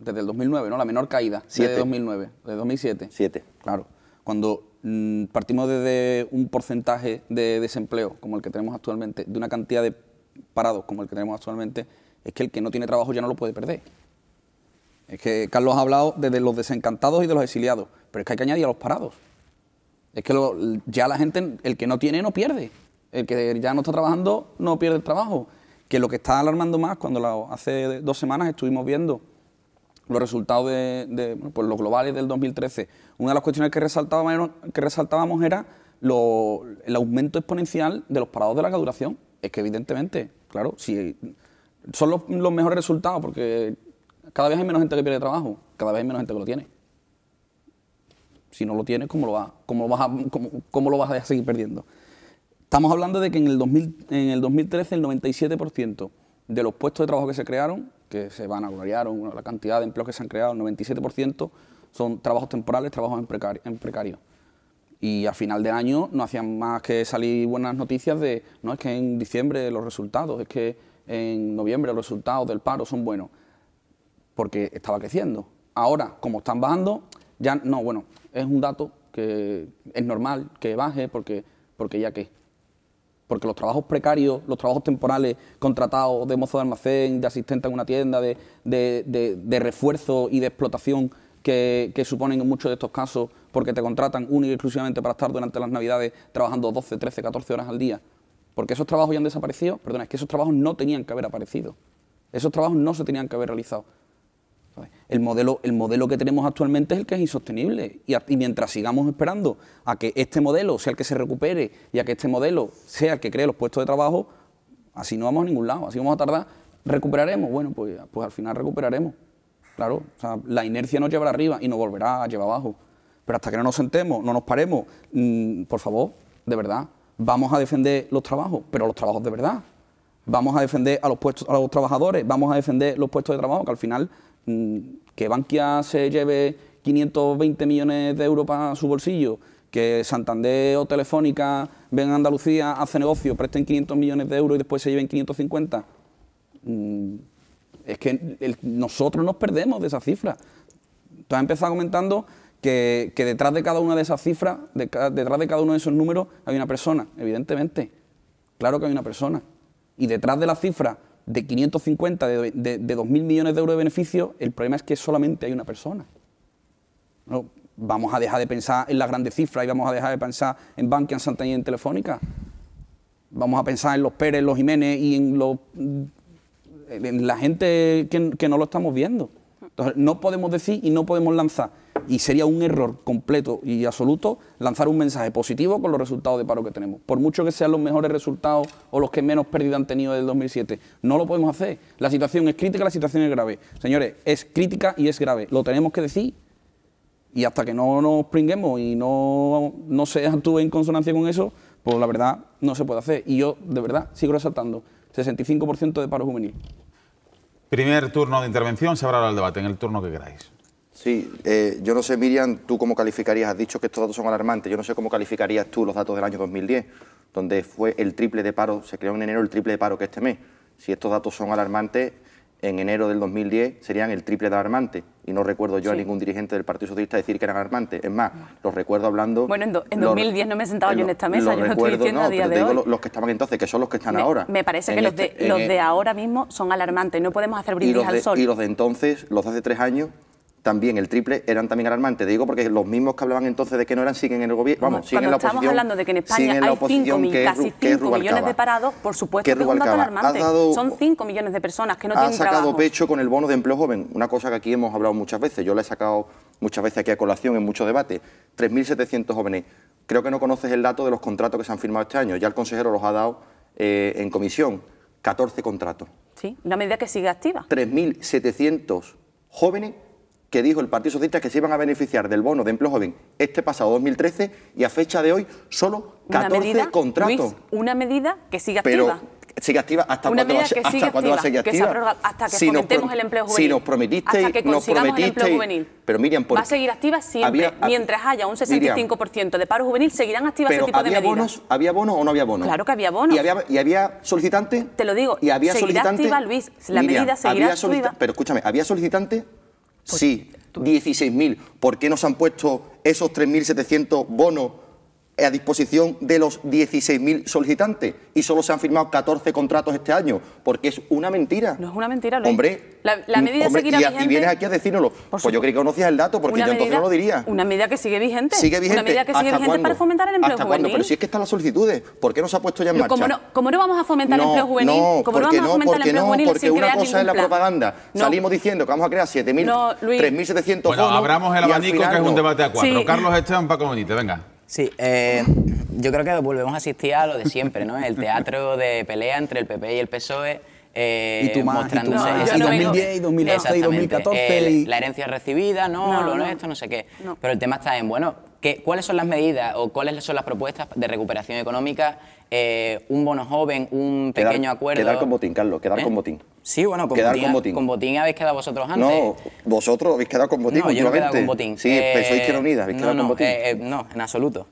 el 2009, ¿no? La menor caída desde 2009, de 2007. 7. Claro. Cuando partimos desde un porcentaje de desempleo como el que tenemos actualmente, de una cantidad de parados como el que tenemos actualmente, es que el que no tiene trabajo ya no lo puede perder. Es que Carlos ha hablado desde los desencantados y de los exiliados, pero es que hay que añadir a los parados. Es que ya la gente, el que no tiene, no pierde. El que ya no está trabajando, no pierde el trabajo. Que lo que está alarmando más, cuando hace 2 semanas estuvimos viendo los resultados pues los globales del 2013, una de las cuestiones que resaltábamos era el aumento exponencial de los parados de larga duración. Es que evidentemente, claro, si son los mejores resultados, porque cada vez hay menos gente que pierde trabajo, cada vez hay menos gente que lo tiene. Si no lo tienes, ¿cómo lo vas a seguir perdiendo? Estamos hablando de que en el 2013 el 97% de los puestos de trabajo que se crearon, que se vanagloriaron, la cantidad de empleos que se han creado, el 97% son trabajos temporales, trabajos en precario. Y a final de año no hacían más que salir buenas noticias de, no, es que en diciembre los resultados, es que en noviembre los resultados del paro son buenos, porque estaba creciendo. Ahora, como están bajando, ya no, bueno, es un dato que es normal que baje, porque ya que... Porque los trabajos precarios, los trabajos temporales contratados de mozo de almacén, de asistente en una tienda, de refuerzo y de explotación que suponen en muchos de estos casos, porque te contratan única y exclusivamente para estar durante las Navidades trabajando 12, 13, 14 horas al día. Porque esos trabajos ya han desaparecido, perdona, es que esos trabajos no tenían que haber aparecido. Esos trabajos no se tenían que haber realizado. El modelo que tenemos actualmente es el que es insostenible y mientras sigamos esperando a que este modelo sea el que se recupere y a que este modelo sea el que cree los puestos de trabajo, así no vamos a ningún lado, así vamos a tardar. ¿Recuperaremos? Bueno, pues al final recuperaremos. Claro, o sea, la inercia nos llevará arriba y nos volverá a llevar abajo. Pero hasta que no nos sentemos, no nos paremos, por favor, de verdad, vamos a defender los trabajos, pero los trabajos de verdad. Vamos a defender a los trabajadores, vamos a defender los puestos de trabajo, que al final que Bankia se lleve 520 millones de euros para su bolsillo, que Santander o Telefónica vengan a Andalucía, hace negocio, presten 500 millones de euros y después se lleven 550. Es que nosotros nos perdemos de esa cifra. Tú has empezado comentando que detrás de cada una de esas cifras, detrás de cada uno de esos números, hay una persona, evidentemente. Claro que hay una persona. Y detrás de la cifra de 550, de 2.000 millones de euros de beneficios, el problema es que solamente hay una persona. No, vamos a dejar de pensar en las grandes cifras y vamos a dejar de pensar en Bankia, en Santander y en Telefónica. Vamos a pensar en los Pérez, en los Jiménez y en la gente que no lo estamos viendo. Entonces, no podemos decir y no podemos lanzar, y sería un error completo y absoluto, lanzar un mensaje positivo con los resultados de paro que tenemos. Por mucho que sean los mejores resultados o los que menos pérdida han tenido desde el 2007, no lo podemos hacer. La situación es crítica, la situación es grave. Señores, es crítica y es grave. Lo tenemos que decir y hasta que no nos pringuemos y no se actúe en consonancia con eso, pues la verdad no se puede hacer. Y yo, de verdad, sigo resaltando, 65% de paro juvenil. Primer turno de intervención, se abre el debate, en el turno que queráis. Sí, yo no sé, Miriam, ¿tú cómo calificarías? Has dicho que estos datos son alarmantes. Yo no sé cómo calificarías tú los datos del año 2010, donde fue el triple de paro, se creó en enero el triple de paro que este mes. Si estos datos son alarmantes, en enero del 2010 serían el triple de alarmantes. Y no recuerdo yo a ningún dirigente del Partido Socialista decir que eran alarmantes. Es más, los recuerdo hablando... Bueno, en 2010 no me he sentado yo en esta mesa, yo no estoy diciendo a día de hoy. Los que estaban entonces, que son los que están ahora. Me parece que los de ahora mismo son alarmantes, no podemos hacer brindis al sol. Y los de entonces, los de hace 3 años... también el triple eran también alarmantes. Digo porque los mismos que hablaban entonces de que no eran siguen en el gobierno, vamos, siguen en la oposición. Estamos hablando de que en España hay casi 5 millones de parados, por supuesto que es un dato alarmante. Son 5 millones de personas que no tienen trabajo. Ha sacado pecho con el bono de empleo joven, una cosa que aquí hemos hablado muchas veces, yo la he sacado muchas veces aquí a colación en muchos debates. 3.700 jóvenes. Creo que no conoces el dato de los contratos que se han firmado este año, ya el consejero los ha dado en comisión. 14 contratos. Sí, una medida que sigue activa. 3.700 jóvenes que dijo el Partido Socialista que se iban a beneficiar del bono de empleo joven este pasado 2013 y a fecha de hoy solo 14 contratos. Luis, una medida que sigue activa. Pero sigue activa hasta cuándo va a seguir activa. Que se prorroga hasta que fomentemos el empleo juvenil. Si nos prometisteis, hasta que consigamos el empleo juvenil. Pero Miriam, va a seguir activa siempre. Mientras haya un 65% de paro juvenil, seguirán activas ese tipo de medidas. ¿Había bonos o no había bonos? Claro que había bonos. ¿Y había solicitantes? Te lo digo, ¿Y había seguirá solicitantes? activa, Luis. La medida seguirá activa. Pero escúchame, ¿había solicitantes? Sí, 16.000. ¿Por qué no se han puesto esos 3.700 bonos a disposición de los 16.000 solicitantes y solo se han firmado 14 contratos este año? Porque es una mentira. No es una mentira, Luis. Hombre, la medida seguirá vigente. Y vienes aquí a decírnoslo. Pues yo creí que conocías el dato, porque yo entonces no lo diría. Una medida que sigue vigente. Sigue vigente. Una medida que sigue vigente para fomentar el empleo ¿Hasta juvenil. cuándo? Pero si es que están las solicitudes, ¿por qué no se ha puesto ya en marcha? ¿Cómo no vamos a fomentar el empleo juvenil? Porque una cosa es la propaganda. Salimos diciendo que vamos a crear 3.700 bonos. Bueno, abramos el abanico, que es un debate a 4. Carlos Esteban, Paco Benítez, venga. Sí, yo creo que volvemos a asistir a lo de siempre, ¿no? El teatro de pelea entre el PP y el PSOE. Mostrándose y 2010, y 2011 y 2014. La herencia recibida, lo nuestro, no sé qué. Pero el tema está en, bueno, ¿Cuáles son las medidas o cuáles son las propuestas de recuperación económica? Un bono joven, un pequeño acuerdo... Quedar con botín, Carlos, quedar con botín. Sí, bueno, con botín habéis quedado vosotros antes. No, vosotros habéis quedado con botín. No, yo no he quedado con botín. Sí, PSOE Izquierda Unida, habéis quedado con botín. No, en absoluto.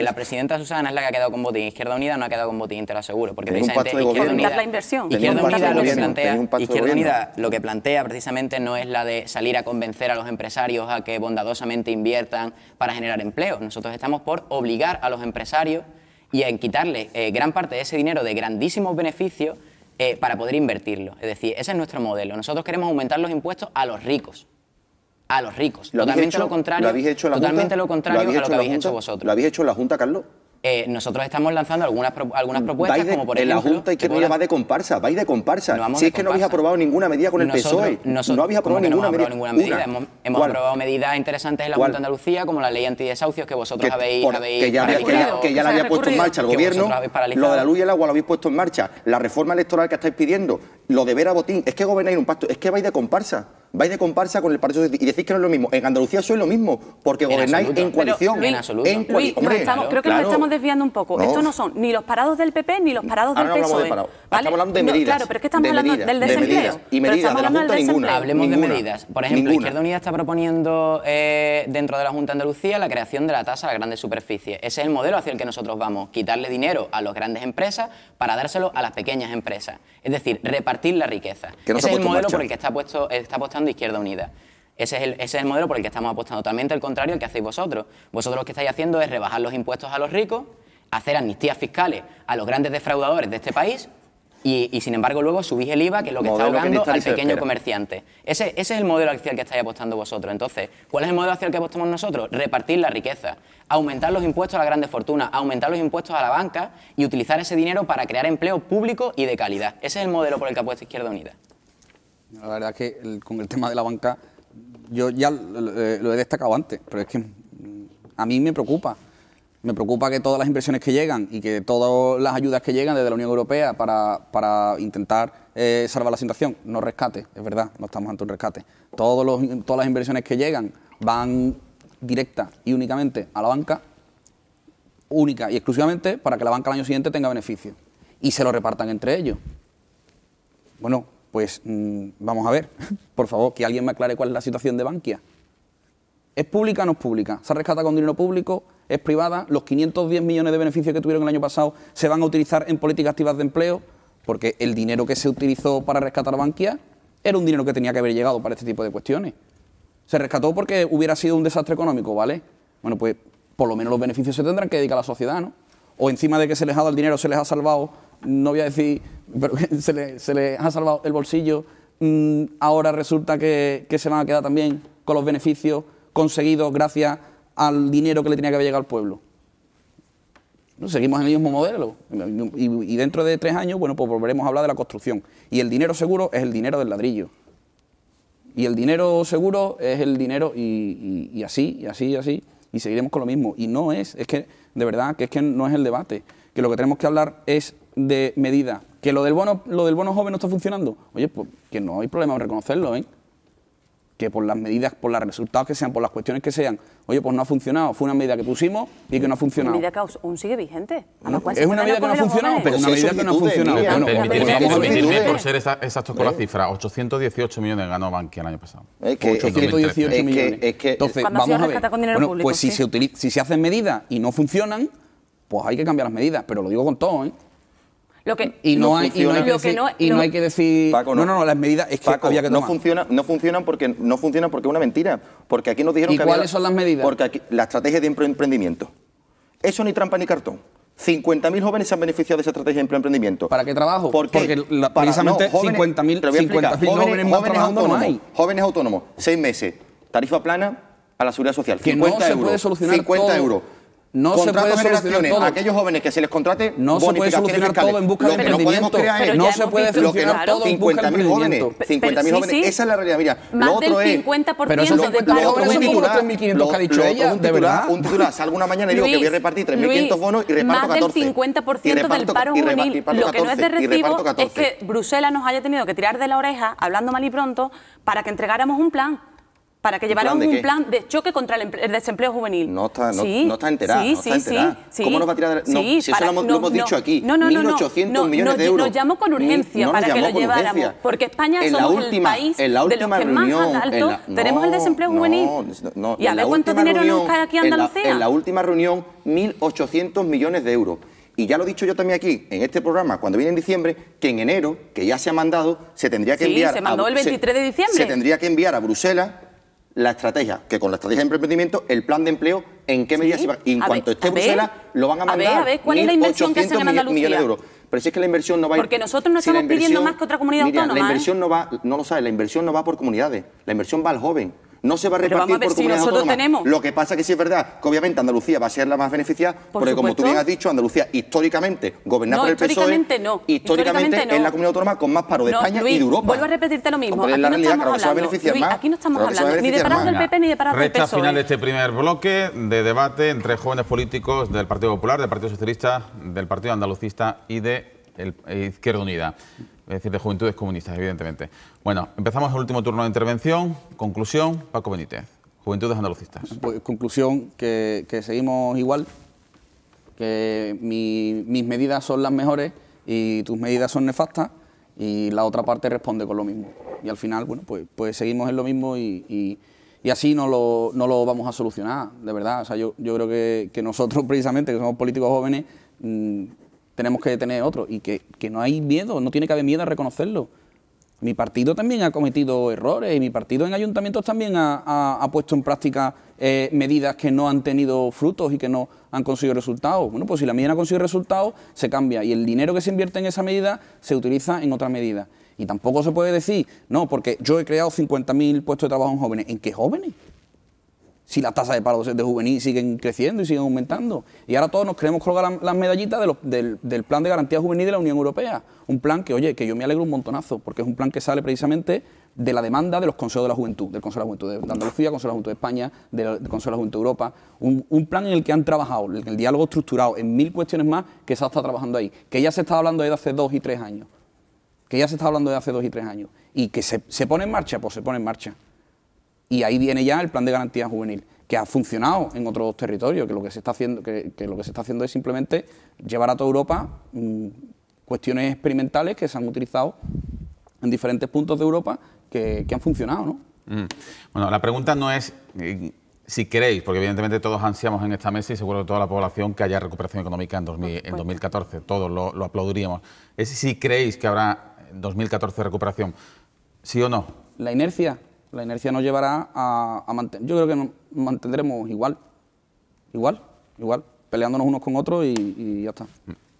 La presidenta Susana es la que ha quedado con botín. Izquierda Unida no ha quedado con botín, te lo aseguro. Porque precisamente Izquierda Unida, la inversión. Izquierda Unida lo que plantea precisamente no es la de salir a convencer a los empresarios a que bondadosamente inviertan para generar empleo. Nosotros estamos por obligar a los empresarios y en quitarle gran parte de ese dinero de grandísimos beneficios para poder invertirlo. Es decir, ese es nuestro modelo. Nosotros queremos aumentar los impuestos a los ricos. A los ricos. Totalmente lo contrario a lo que habéis hecho vosotros. ¿Lo habéis hecho en la Junta, Carlos? Nosotros estamos lanzando algunas propuestas, como por ejemplo... En la Junta Izquierda Unida va de comparsa, vais de comparsa. Si es que no habéis aprobado ninguna medida con el PSOE. No habéis aprobado ninguna medida. Hemos aprobado medidas interesantes en la Junta de Andalucía, como la ley antidesahucios que vosotros habéis que ya la había puesto en marcha el gobierno. Lo de la luz y el agua lo habéis puesto en marcha. La reforma electoral que estáis pidiendo, lo de ver a botín, es que gobernáis un pacto, es que vais de comparsa. Vais de comparsa con el partido y decís que no es lo mismo. En Andalucía sois lo mismo, porque gobernáis en coalición. Luis, creo que nos estamos desviando un poco. No. Estos no son ni los parados del PP ni los parados del PSOE. No hablamos de parados. Estamos hablando de medidas. Claro, pero es que estamos hablando del desempleo. Y medidas de la Junta ninguna. Hablemos de medidas. Por ejemplo, Izquierda Unida está proponiendo dentro de la Junta de Andalucía la creación de la tasa a las grandes superficies. Ese es el modelo hacia el que nosotros vamos. Quitarle dinero a las grandes empresas para dárselo a las pequeñas empresas. Es decir, repartir la riqueza. Ese es el modelo por el que está apostando Izquierda Unida. Ese es el modelo por el que estamos apostando, totalmente al contrario al que hacéis vosotros. Vosotros lo que estáis haciendo es rebajar los impuestos a los ricos, hacer amnistías fiscales a los grandes defraudadores de este país y sin embargo luego subís el IVA, que es lo que está ahogando al pequeño comerciante. Ese es el modelo hacia el que estáis apostando vosotros. Entonces, ¿cuál es el modelo hacia el que apostamos nosotros? Repartir la riqueza, aumentar los impuestos a las grandes fortunas, aumentar los impuestos a la banca y utilizar ese dinero para crear empleo público y de calidad. Ese es el modelo por el que apuesta Izquierda Unida. La verdad es que con el tema de la banca yo ya lo he destacado antes, pero es que a mí me preocupa. Me preocupa que todas las inversiones que llegan y que todas las ayudas que llegan desde la Unión Europea para intentar salvar la situación, no rescate, es verdad, no estamos ante un rescate. Todas las inversiones que llegan van directa y únicamente a la banca, única y exclusivamente para que la banca al año siguiente tenga beneficios y se lo repartan entre ellos. Bueno, pues vamos a ver, por favor, que alguien me aclare cuál es la situación de Bankia. ¿Es pública o no es pública? ¿Se rescata con dinero público? ¿Es privada? ¿Los 510 millones de beneficios que tuvieron el año pasado se van a utilizar en políticas activas de empleo? Porque el dinero que se utilizó para rescatar a Bankia era un dinero que tenía que haber llegado para este tipo de cuestiones. Se rescató porque hubiera sido un desastre económico, ¿vale? Bueno, pues por lo menos los beneficios se tendrán que dedicar a la sociedad, ¿no? O encima de que se les ha dado el dinero, se les ha salvado, no voy a decir, pero se les ha salvado el bolsillo, ahora resulta que se van a quedar también con los beneficios conseguidos gracias al dinero que le tenía que haber llegado al pueblo. No, seguimos en el mismo modelo y dentro de 3 años, bueno, pues volveremos a hablar de la construcción. Y el dinero seguro es el dinero del ladrillo. Y el dinero seguro es el dinero y así, y seguiremos con lo mismo. Y no es que, de verdad, que es que no es el debate. Que lo que tenemos que hablar es de medidas. Que lo del bono joven no está funcionando. Oye, pues que no hay problema en reconocerlo, ¿eh? Que por las medidas, por los resultados que sean, por las cuestiones que sean, oye, pues no ha funcionado. Fue una medida que pusimos y que no ha funcionado. Una medida que aún sigue vigente. Es una medida que no ha funcionado, pero una medida que no ha funcionado. Permitidme, por ser exactos con la cifra, 818 millones ganó Bankia el año pasado. 818 millones. Entonces, vamos a ver. Bueno, pues si se hacen medidas y no funcionan, pues hay que cambiar las medidas, pero lo digo con todo, ¿eh? No hay que decir Paco, no, las medidas es que Paco, había que tomar. No funcionan porque es una mentira. Porque aquí nos dijeron ¿Y cuáles son las medidas? Porque aquí, la estrategia de emprendimiento. Eso ni trampa ni cartón. 50.000 jóvenes se han beneficiado de esa estrategia de emprendimiento. ¿Para qué trabajo? Porque precisamente 50.000 jóvenes más trabajando no hay. Jóvenes autónomos, 6 meses, tarifa plana a la Seguridad Social, 50 no se puede solucionar 50 euros. No se puede solucionar todo. A aquellos jóvenes que se les contrate no se puede solucionar todo en busca de emprendimiento. No se puede solucionar todo en busca de emprendimiento. 50.000 jóvenes, esa es la realidad. Mira, lo otro es... Pero esos 50.000 jóvenes son como los 3.500 que ha dicho ella, de verdad. Un titular, salgo una mañana y digo que voy a repartir 3.500 bonos y reparto 14. Más del 50% del paro juvenil. Lo que no es de recibo es que Bruselas nos haya tenido que tirar de la oreja, hablando mal y pronto, para que entregáramos un plan. para que lleváramos un plan de choque contra el desempleo juvenil. No está enterada, Sí. ¿Cómo nos va a tirar? No, Sí, si eso lo hemos dicho aquí, 1.800 millones de euros. Nos llamó con urgencia para que lo lleváramos, porque España somos el país de los que más alto tenemos el desempleo juvenil. Y a ver cuánto dinero nos cae aquí a Andalucía. En la última reunión, 1.800 millones de euros. Y ya lo he dicho yo también aquí, en este programa, cuando viene en diciembre, que en enero, que ya se ha mandado, se tendría que enviar... se mandó el 23 de diciembre. Se tendría que enviar a Bruselas la estrategia, que con la estrategia de emprendimiento, el plan de empleo, en qué medidas se va... Y en cuanto esté Bruselas, lo van a mandar. A ver, ¿cuál es la inversión que hacen en Andalucía? Millones de euros. Pero si es que la inversión no va a ir... Porque nosotros no estamos pidiendo más que otra comunidad autónoma. La inversión no va, no lo sabes, la inversión no va por comunidades, la inversión va al joven. No se va a repartir por comunidades autónomas. Lo que pasa es que sí es verdad que obviamente Andalucía va a ser la más beneficiada, porque como tú bien has dicho, Andalucía históricamente gobernada por el PSOE, históricamente es la comunidad autónoma con más paro de España y de Europa. Vuelvo a repetirte lo mismo. Aquí no estamos hablando ni de parados del PP ni de parados del PSOE. Recta final de este primer bloque de debate entre jóvenes políticos del Partido Popular, del Partido Socialista, del Partido Andalucista y de Izquierda Unida. Es decir, de Juventudes Comunistas, evidentemente. Bueno, empezamos el último turno de intervención. Conclusión, Paco Benítez, Juventudes Andalucistas. Pues conclusión, que seguimos igual, que mis medidas son las mejores y tus medidas son nefastas, y la otra parte responde con lo mismo. Y al final, bueno, pues seguimos en lo mismo y así no lo vamos a solucionar, de verdad. O sea, yo creo que nosotros, precisamente, que somos políticos jóvenes, tenemos que tener otro, y que no hay miedo, no tiene que haber miedo a reconocerlo. Mi partido también ha cometido errores, y mi partido en ayuntamientos también ha puesto en práctica medidas que no han tenido frutos y que no han conseguido resultados. Bueno, pues si la medida no ha conseguido resultados, se cambia, y el dinero que se invierte en esa medida se utiliza en otra medida. Y tampoco se puede decir, no, porque yo he creado 50.000 puestos de trabajo en jóvenes. ¿En qué jóvenes? Si las tasas de paro de juvenil siguen creciendo y siguen aumentando. Y ahora todos nos queremos colgar las medallitas del plan de garantía juvenil de la Unión Europea. Un plan que, oye, que yo me alegro un montonazo, porque es un plan que sale precisamente de la demanda de los consejos de la juventud, del Consejo de la Juventud de Andalucía, Consejo de la Juventud de España, del Consejo de la Juventud de Europa. Un plan en el que han trabajado, el diálogo estructurado, en 1000 cuestiones más que se ha estado trabajando ahí. Que ya se estaba hablando de hace 2 y 3 años. Y que se pone en marcha, pues se pone en marcha. Y ahí viene ya el plan de garantía juvenil, que ha funcionado en otros territorios, que lo que se está haciendo, que lo que se está haciendo es simplemente llevar a toda Europa cuestiones experimentales que se han utilizado en diferentes puntos de Europa que han funcionado, ¿no? Bueno, la pregunta no es si queréis, porque evidentemente todos ansiamos en esta mesa, y seguro que toda la población, que haya recuperación económica en 2014, todos lo aplaudiríamos. Es si creéis que habrá en 2014 recuperación, ¿sí o no? La inercia nos llevará a mantener. Yo creo que nos mantendremos igual, peleándonos unos con otros y ya está.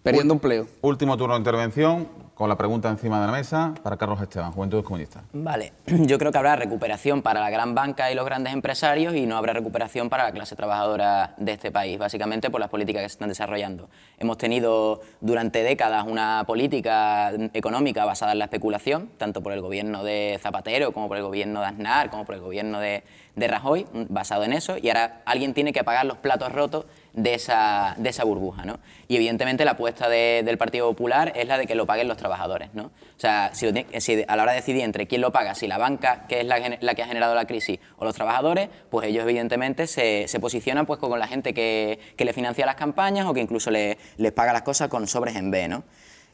Perdiendo empleo. Último turno de intervención, con la pregunta encima de la mesa, para Carlos Esteban, Juventudes Comunistas. Vale, yo creo que habrá recuperación para la gran banca y los grandes empresarios, y no habrá recuperación para la clase trabajadora de este país, básicamente por las políticas que se están desarrollando. Hemos tenido durante décadas una política económica basada en la especulación, tanto por el gobierno de Zapatero, como por el gobierno de Aznar, como por el gobierno de Rajoy, basado en eso, y ahora alguien tiene que pagar los platos rotos de esa burbuja, ¿no? Y evidentemente la apuesta del Partido Popular es la de que lo paguen los trabajadores, ¿no? O sea, si a la hora de decidir entre quién lo paga, si la banca, que es la que ha generado la crisis, o los trabajadores, pues ellos evidentemente se posicionan pues con la gente que le financia las campañas, o que incluso les paga las cosas con sobres en B, ¿no?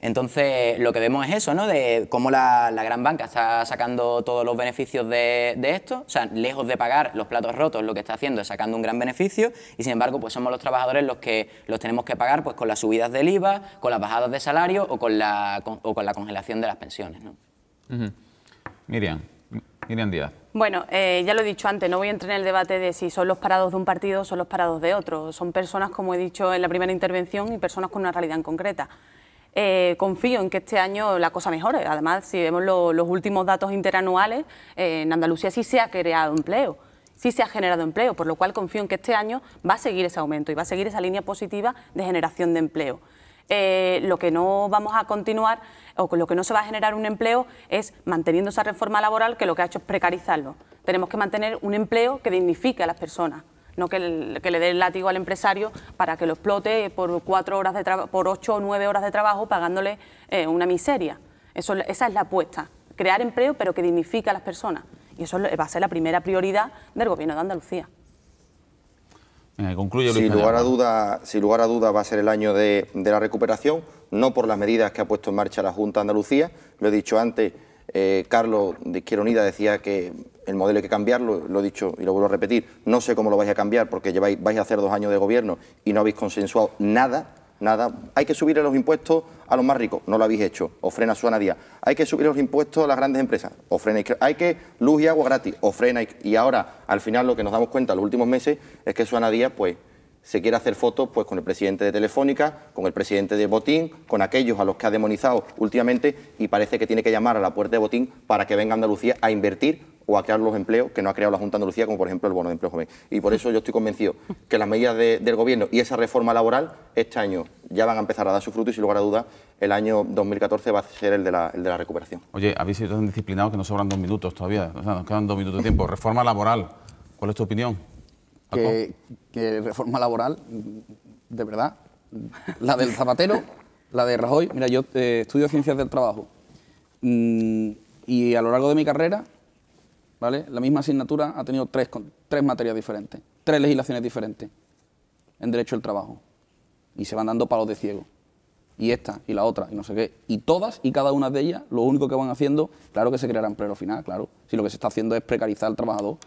Entonces, lo que vemos es eso, ¿no? De cómo la gran banca está sacando todos los beneficios de esto. O sea, lejos de pagar los platos rotos, lo que está haciendo es sacando un gran beneficio, y sin embargo, pues somos los trabajadores los que los tenemos que pagar pues con las subidas del IVA, con las bajadas de salario o con la congelación de las pensiones, ¿no? Miriam Díaz. Bueno, ya lo he dicho antes, no voy a entrar en el debate de si son los parados de un partido o son los parados de otro. Son personas, como he dicho en la primera intervención, y personas con una realidad en concreta. Confío en que este año la cosa mejore. Además, si vemos los últimos datos interanuales, en Andalucía sí se ha creado empleo, sí se ha generado empleo, por lo cual confío en que este año va a seguir ese aumento y va a seguir esa línea positiva de generación de empleo. Lo que no vamos a continuar, o con lo que no se va a generar un empleo, es manteniendo esa reforma laboral, que lo que ha hecho es precarizarlo. Tenemos que mantener un empleo que dignifique a las personas, no que le dé el látigo al empresario para que lo explote por 8 o 9 horas de trabajo, pagándole una miseria. Esa es la apuesta, crear empleo pero que dignifique a las personas. Y eso va a ser la primera prioridad del Gobierno de Andalucía. Concluye Luis Sin Paniagua. lugar a duda va a ser el año de la recuperación, no por las medidas que ha puesto en marcha la Junta de Andalucía. Lo he dicho antes, Carlos de Izquierda Unida decía que el modelo hay que cambiarlo, lo he dicho y lo vuelvo a repetir. No sé cómo lo vais a cambiar porque vais a hacer 2 años de gobierno y no habéis consensuado nada. Hay que subir los impuestos a los más ricos, no lo habéis hecho, os frena Susana Díaz. Hay que subir los impuestos a las grandes empresas, os frena. Hay que luz y agua gratis, os frena. Y ahora, al final, lo que nos damos cuenta en los últimos meses es que Susana Díaz, pues, se quiere hacer fotos pues, con el presidente de Telefónica, con el presidente de Botín, con aquellos a los que ha demonizado últimamente, y parece que tiene que llamar a la puerta de Botín para que venga a Andalucía a invertir o a crear los empleos que no ha creado la Junta de Andalucía, como por ejemplo el bono de empleo joven. Y por eso yo estoy convencido que las medidas del Gobierno y esa reforma laboral este año ya van a empezar a dar su fruto y sin lugar a dudas el año 2014 va a ser el de la recuperación. Oye, habéis sido tan disciplinados que nos sobran 2 minutos todavía, o sea, nos quedan 2 minutos de tiempo. Reforma laboral, ¿cuál es tu opinión? Que reforma laboral, de verdad, la del Zapatero, la de Rajoy. Mira, yo estudio Ciencias del Trabajo y a lo largo de mi carrera, ¿vale?, la misma asignatura ha tenido 3 materias diferentes, 3 legislaciones diferentes en Derecho del Trabajo y se van dando palos de ciego. Y esta, y la otra, y no sé qué. Y todas y cada una de ellas, lo único que van haciendo, claro que se creará empleo al final, claro. Si lo que se está haciendo es precarizar al trabajador.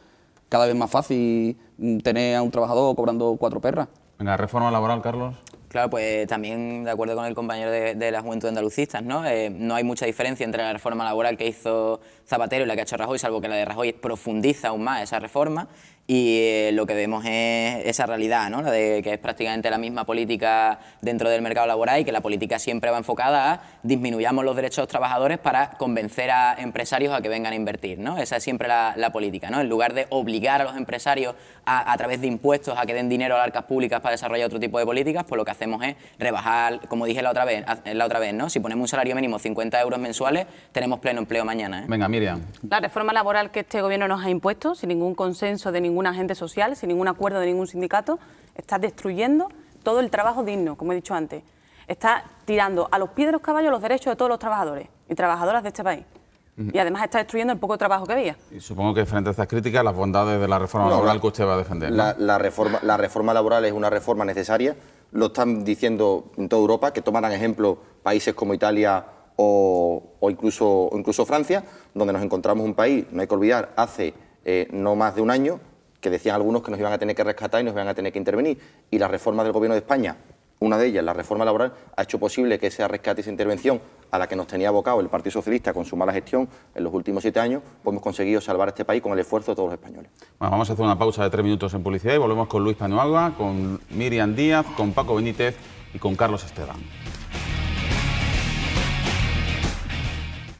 Cada vez más fácil tener a un trabajador cobrando 4 perras. Venga, reforma laboral, Carlos. Claro, pues también de acuerdo con el compañero de la Juventud Andalucistas, ¿no? No hay mucha diferencia entre la reforma laboral que hizo Zapatero y la que ha hecho Rajoy, salvo que la de Rajoy profundiza aún más esa reforma. Y lo que vemos es esa realidad, ¿no?, la de que es prácticamente la misma política dentro del mercado laboral y que la política siempre va enfocada a disminuyamos los derechos de los trabajadores para convencer a empresarios a que vengan a invertir, ¿no? Esa es siempre la política, ¿no? En lugar de obligar a los empresarios a través de impuestos a que den dinero a las arcas públicas para desarrollar otro tipo de políticas, pues lo que hacemos es rebajar, como dije la otra vez, ¿no? Si ponemos un salario mínimo 50 euros mensuales, tenemos pleno empleo mañana, ¿eh? Venga, Miriam. La reforma laboral que este Gobierno nos ha impuesto, sin ningún consenso de ningún agente social, sin ningún acuerdo de ningún sindicato, está destruyendo todo el trabajo digno, como he dicho antes. Está tirando a los pies de los caballos los derechos de todos los trabajadores y trabajadoras de este país. Y además está destruyendo el poco trabajo que había. Y supongo que frente a estas críticas, las bondades de la reforma laboral que usted va a defender, ¿no? La reforma laboral es una reforma necesaria, lo están diciendo en toda Europa, que tomarán ejemplo países como Italia o incluso Francia, donde nos encontramos un país, no hay que olvidar, hace no más de un año, que decían algunos que nos iban a tener que rescatar y nos iban a tener que intervenir. Y la reforma del Gobierno de España, una de ellas, la reforma laboral, ha hecho posible que ese rescate y esa intervención a la que nos tenía abocado el Partido Socialista con su mala gestión en los últimos 7 años, pues hemos conseguido salvar este país con el esfuerzo de todos los españoles. Bueno, vamos a hacer una pausa de 3 minutos en publicidad y volvemos con Luis Paniagua, con Miriam Díaz, con Paco Benítez y con Carlos Esteban.